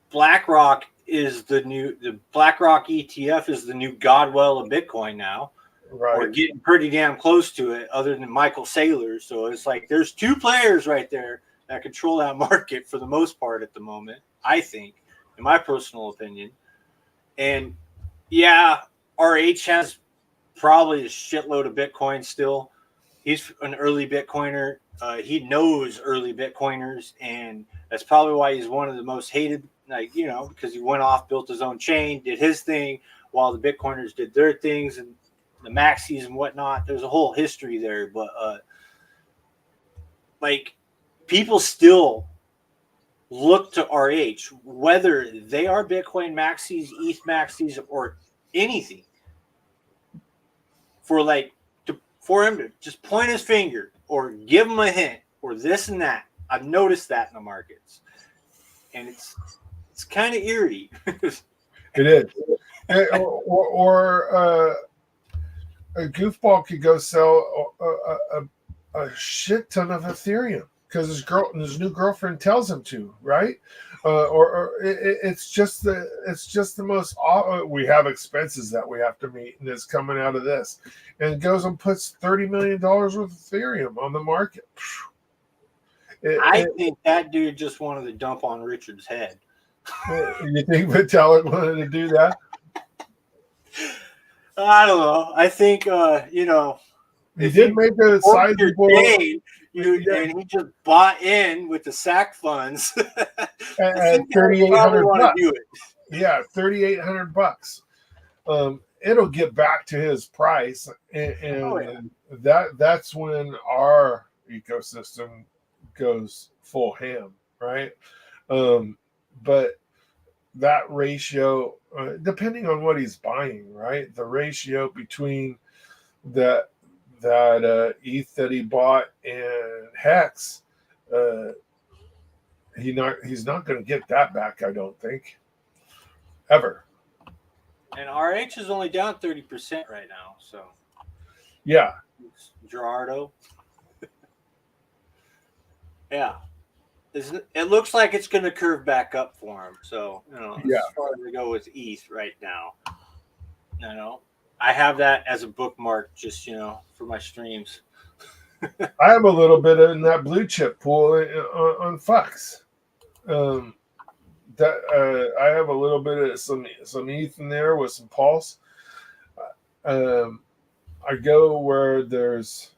BlackRock the BlackRock ETF is the new Godwell of Bitcoin now. Right. We're getting pretty damn close to it, other than Michael Saylor. So it's like there's two players right there that control that market for the most part at the moment, I think, in my personal opinion. And yeah, RH has probably a shitload of Bitcoin still. He's an early Bitcoiner. He knows early Bitcoiners, and that's probably why he's one of the most hated, because he went off, built his own chain, did his thing, while the Bitcoiners did their things, and the maxis and whatnot. There's a whole history there, but people still look to RH, whether they are Bitcoin maxis, ETH maxis, or anything, for him to just point his finger or give him a hint or this and that. I've noticed that in the markets, and it's kind of eerie. It is. Or a goofball could go sell a shit ton of Ethereum because his new girlfriend tells him to, right? it's just the most we have expenses that we have to meet, and it's coming out of this, and goes and puts $30 million worth of Ethereum on the market. I think that dude just wanted to dump on Richard's head. You think Vitalik wanted to do that? I don't know. I think He did make a sizable and he just bought in with the SAC funds. at $3,800. Yeah, $3,800. It'll get back to his price, and that's when our ecosystem goes full ham, right? But that ratio, depending on what he's buying, right? The ratio between that ETH that he bought and Hex, he's not going to get that back, I don't think, ever. And RH is only down 30% right now, so yeah, Gerardo. Yeah, it looks like it's going to curve back up for him. So as far as we go with ETH right now, I have that as a bookmark, just for my streams. I have a little bit in that blue chip pool on Fox. I have a little bit of some ETH in there with some Pulse. I go where there's.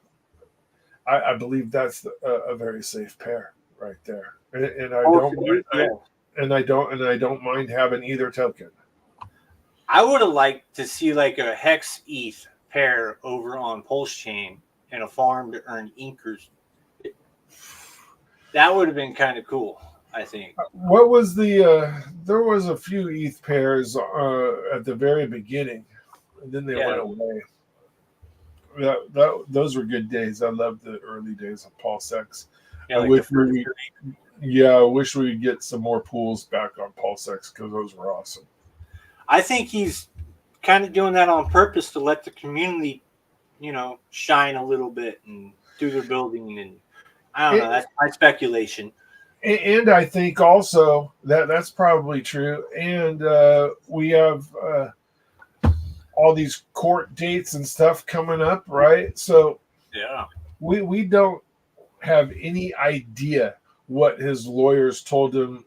I believe that's a very safe pair right there, and I don't mind having either token. I would have liked to see like a Hex ETH pair over on Pulsechain and a farm to earn inkers. That would have been kind of cool, I think. What was there was a few ETH pairs at the very beginning, and then they went away. Those were good days. I loved the early days of Pulsex. Yeah, I wish we could get some more pools back on Pulsex because those were awesome. I think he's kind of doing that on purpose to let the community, shine a little bit and do their building. And I don't know. That's my speculation. And I think also that's probably true. And we have all these court dates and stuff coming up, right? So yeah, we don't have any idea what his lawyers told him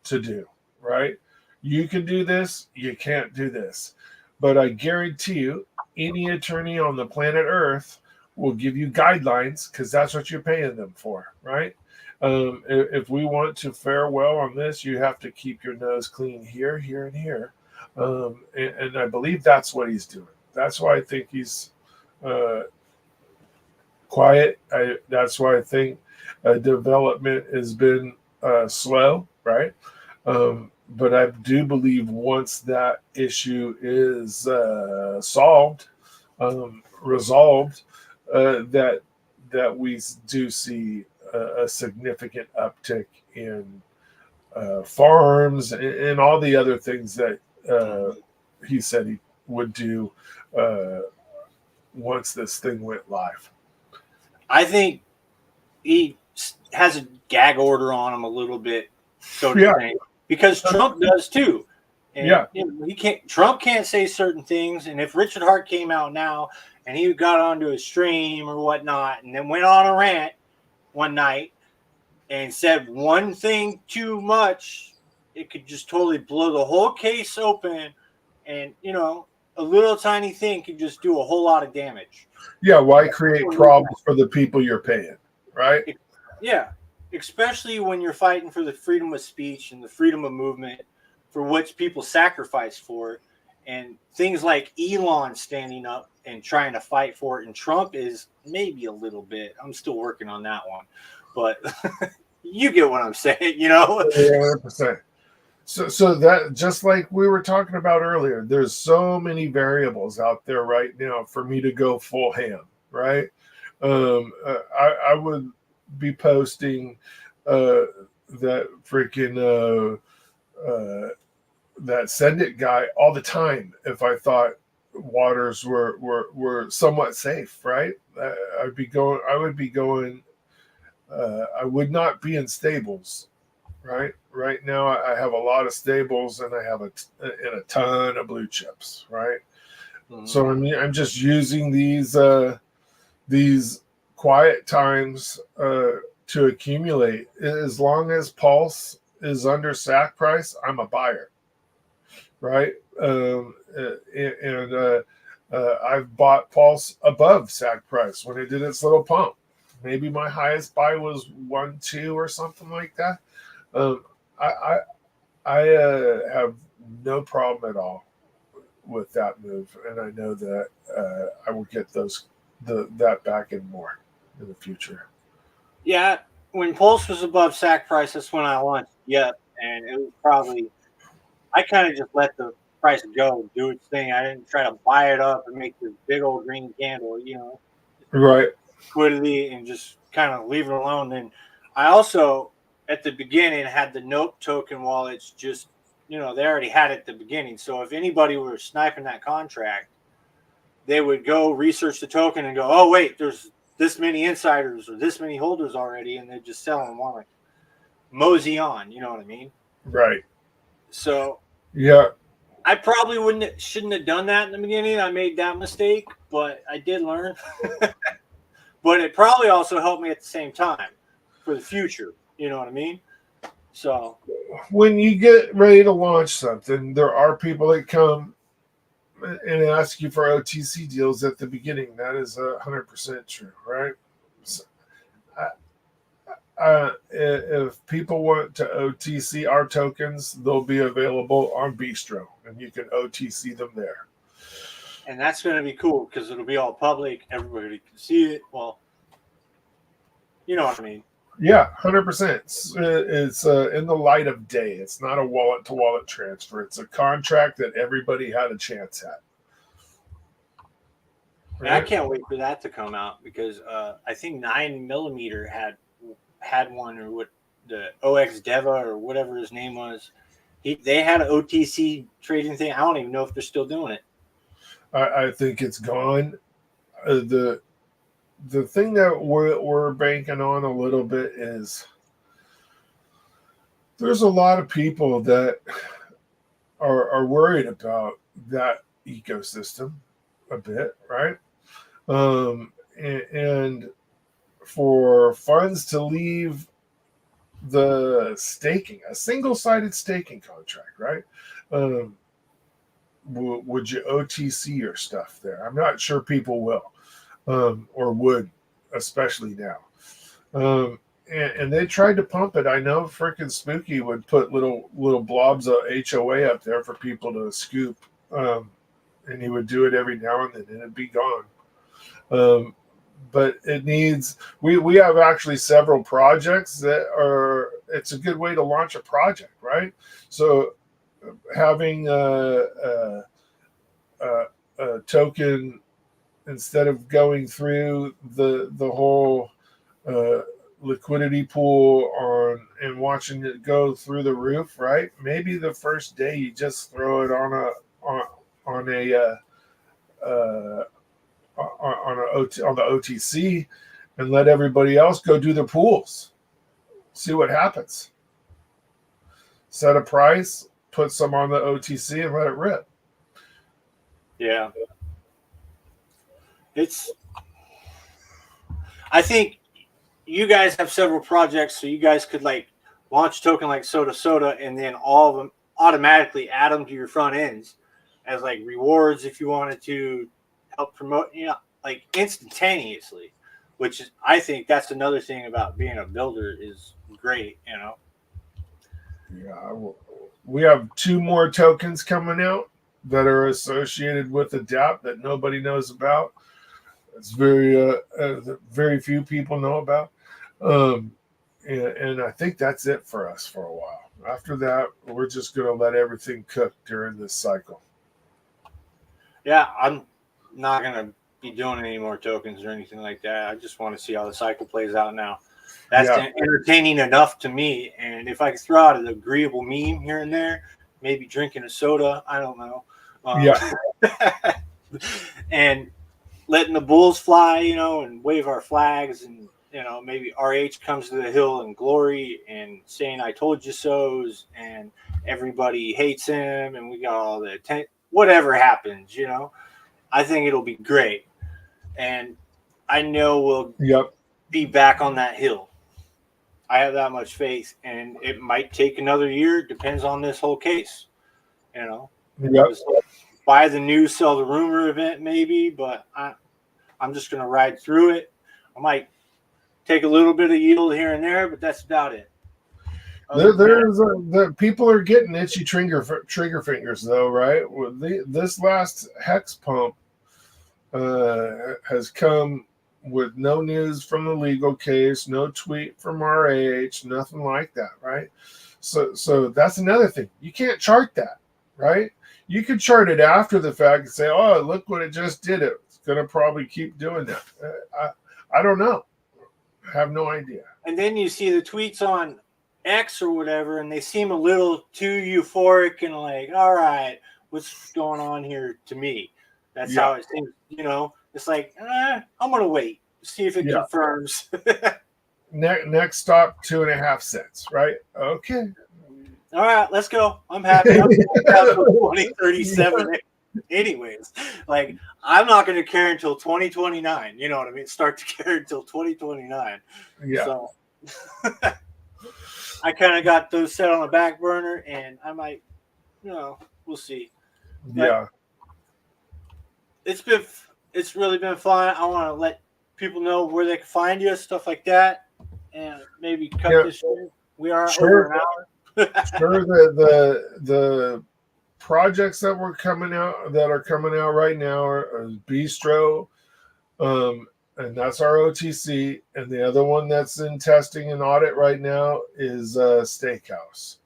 to do, right? You can do this, you can't do this. But I guarantee you, any attorney on the planet Earth will give you guidelines because that's what you're paying them for, right? If we want to fare well on this, you have to keep your nose clean here, here, and here. And I believe that's what he's doing. That's why I think he's quiet. That's why I think development has been slow, right? But I do believe once that issue is resolved, that we do see a significant uptick in farms and all the other things that he said he would do once this thing went live. I think he has a gag order on him a little bit, so to say, because Trump does too. And Trump can't say certain things, and if Richard Hart came out now and he got onto a stream or whatnot, and then went on a rant one night and said one thing too much, it could just totally blow the whole case open, and a little tiny thing could just do a whole lot of damage. Yeah, why create problems for the people you're paying, right? Yeah, especially when you're fighting for the freedom of speech and the freedom of movement, for which people sacrifice for, and things like Elon standing up and trying to fight for it, and Trump is maybe a little bit. I'm still working on that one, but you get what I'm saying, 100%. So that, just like we were talking about earlier, there's so many variables out there right now for me to go full ham, right? I would be posting that freaking that Send It guy all the time if I thought waters were somewhat safe, right? I would not be in stables right? Right now, I have a lot of stables, and I have a ton of blue chips, right? Mhm. So I'm just using these quiet times to accumulate. As long as Pulse is under SAC price, I'm a buyer, right? I've bought Pulse above SAC price when it did its little pump. Maybe my highest buy was 1.2 or something like that. Um, I have no problem at all with that move, and I know that I will get that back and more in the future. Yeah, when Pulse was above SAC price, that's when I launched. Yep, and it was probably I kind of just let the price go, do its thing. I didn't try to buy it up and make this big old green candle, Right. liquidity and just kind of leave it alone. Then I also at the beginning had the Note token wallets just they already had it at the beginning. So if anybody were sniping that contract, they would go research the token and go, oh wait, there's this many insiders or this many holders already, and they're just selling one like mosey on, you know what I mean? Right. So Yeah. I probably shouldn't have done that in the beginning. I made that mistake, but I did learn. But it probably also helped me at the same time for the future. You know what I mean? So When you get ready to launch something, there are people that come and ask you for OTC deals at the beginning. That is 100% true, right? So, if people want to OTC our tokens, they'll be available on Bistro, and you can OTC them there. and that's going to be cool because it'll be all public. Everybody can see it. Well, you know what I mean? Yeah, 100%. It's in the light of day. It's not a wallet to wallet transfer. It's a contract that everybody had a chance at. And I can't wait for that to come out because I think 9mm had one, or what, the OX Deva or whatever his name was. They had an OTC trading thing. I don't even know if they're still doing it. I think it's gone. The thing that we're banking on a little bit is there's a lot of people that are worried about that ecosystem a bit, right? And for funds to leave the staking, a single-sided staking contract, right? Would you OTC your stuff there? I'm not sure people will, or would, especially now. And they tried to pump it. I know freaking Spooky would put little blobs of HOA up there for people to scoop, and he would do it every now and then, and it'd be gone. But it needs. We have actually several projects that are. It's a good way to launch a project, right? So having a token instead of going through the whole liquidity pool on and watching it go through the roof, right? Maybe the first day you just throw it on the OTC and let everybody else go do the pools. See what happens. Set a price, put some on the OTC, and let it rip. Yeah. I think you guys have several projects, so you guys could like launch a token like Soda, and then all of them automatically add them to your front ends as like rewards if you wanted to help promote, like instantaneously. Which is, I think that's another thing about being a builder is great, Yeah, we have 2 more tokens coming out that are associated with Adapt that nobody knows about. It's very few people know about. And I think that's it for us for a while. After that, we're just going to let everything cook during this cycle. Yeah, I'm not going to be doing any more tokens or anything like that. I just want to see how the cycle plays out now. That's entertaining enough to me. And if I could throw out an agreeable meme here and there, maybe drinking a soda, I don't know. And letting the bulls fly, and wave our flags and maybe RH comes to the hill in glory and saying I told you so's, and everybody hates him, and we got all the attention. Whatever happens, I think it'll be great, and I know we'll be back on that hill. I have that much faith, and it might take another year. It depends on this whole case, Buy the news, sell the rumor event, maybe, but I'm just going to ride through it. I might take a little bit of yield here and there, but that's about it. The people are getting itchy trigger fingers, though, right? This last hex pump has come with no news from the legal case, no tweet from RH, nothing like that, right? So that's another thing. You can't chart that, right? You could chart it after the fact and say, "Oh, look what it just did! It's going to probably keep doing that." I don't know. I have no idea. And then you see the tweets on X or whatever, and they seem a little too euphoric and like, "All right, what's going on here?" To me, that's how it seems. It's like, I'm going to wait, see if it confirms. Next stop, 2.5 cents, right? Okay. All right, let's go. I'm happy. I'm 2037 anyways. Like, I'm not going to care until 2029. You know what I mean? Start to care until 2029. Yeah. So I kind of got those set on a back burner, and I might, we'll see. But it's really been fun. I want to let people know where they can find you, stuff like that, and maybe cut this short. We are over an hour. Sure. The projects that are coming out right now are Bistro, and that's our OTC, and the other one that's in testing and audit right now is Steakhouse,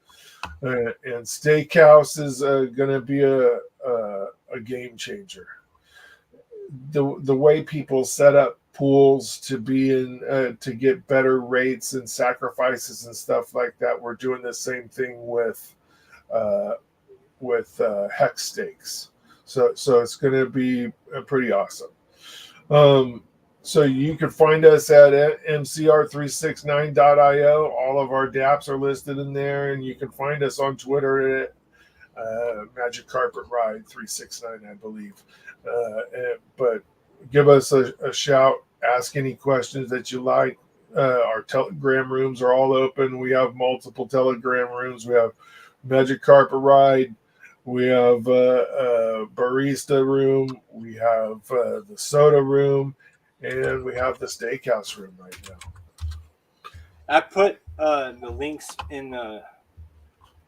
and Steakhouse is going to be a game changer. The way people set up pools to be in to get better rates and sacrifices and stuff like that. We're doing the same thing with hex stakes. So it's going to be pretty awesome. So you can find us at mcr369.io. All of our dApps are listed in there, and you can find us on Twitter at Magic Carpet Ride 369, I believe. But give us a shout. Ask any questions that you like. Our Telegram rooms are all open. We have multiple Telegram rooms. We have Magic Carpet Ride. We have a barista room. We have the soda room. And we have the Steakhouse room right now. I put the links in the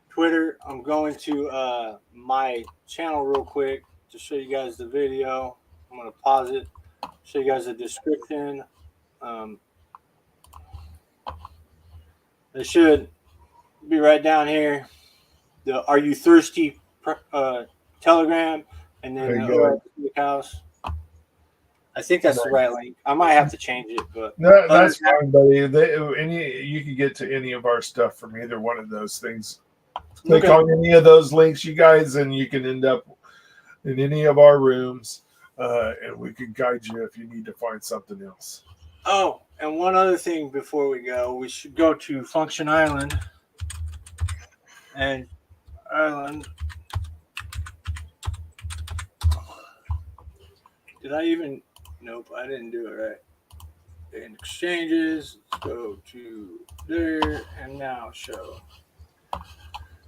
Twitter. I'm going to my channel real quick to show you guys the video. I'm going to pause it, show you guys the description. It should be right down here. The Are You Thirsty Telegram, and then the Steakhouse. I think that's the right link. I might have to change it, but no, that's fine, buddy. You can get to any of our stuff from either one of those things. Click on any of those links, you guys, and you can end up in any of our rooms, and we can guide you if you need to find something else. Oh, and one other thing before we go, we should go to Function Island. And Island. Did I even? Nope, I didn't do it right. In exchanges, let's go to there, and now show.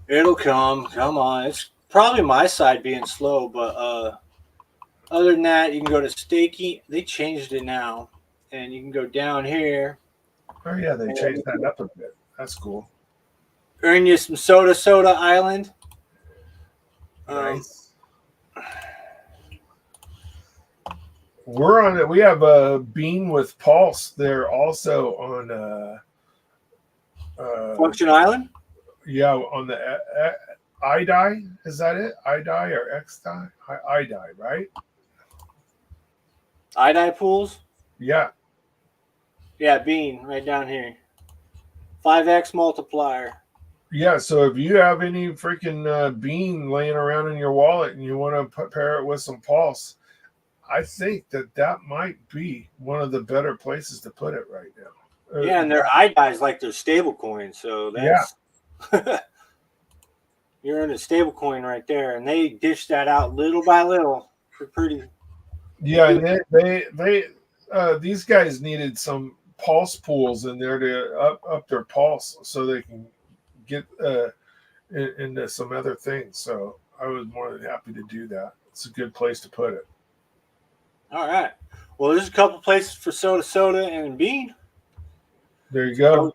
It'll come. Come on. It's probably my side being slow, but other than that, you can go to staking. They changed it now, and you can go down here. Oh yeah, they changed that up a bit. That's cool. Earn you some soda Island. Nice. We're on it. We have a Bean with Pulse there also on Function Island. Yeah, on the iDie. Is that it? iDie or XDie? iDie, right? iDie pools. Yeah. Yeah, Bean right down here. 5x multiplier. Yeah, so if you have any freaking Bean laying around in your wallet and you want to pair it with some Pulse, I think that might be one of the better places to put it right now. Yeah, and their IDI's like their stable coin. So that's you're in a stable coin right there. And they dish that out little by little for pretty. Yeah, and they these guys needed some pulse pools in there to up their pulse so they can get into some other things. So I was more than happy to do that. It's a good place to put it. All right. Well, there's a couple places for soda and bean. There you go.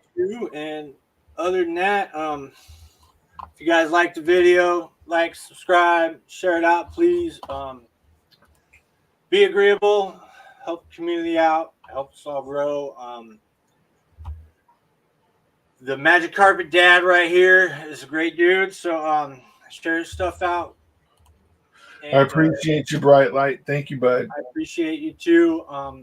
And other than that, if you guys like the video, like, subscribe, share it out, please. Be agreeable, help the community out, help us all grow. The Magic Carpet Dad right here is a great dude, so share his stuff out. And, I appreciate you, Brightlight. Thank you, bud. I appreciate you too. I'm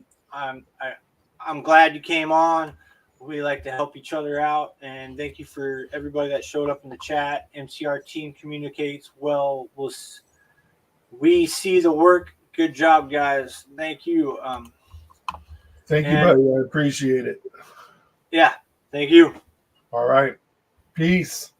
glad you came on. We like to help each other out, and thank you for everybody that showed up in the chat. MCR team communicates well. We see the work. Good job, guys. Thank you. Thank you, buddy. I appreciate it. Yeah, thank you. All right. Peace.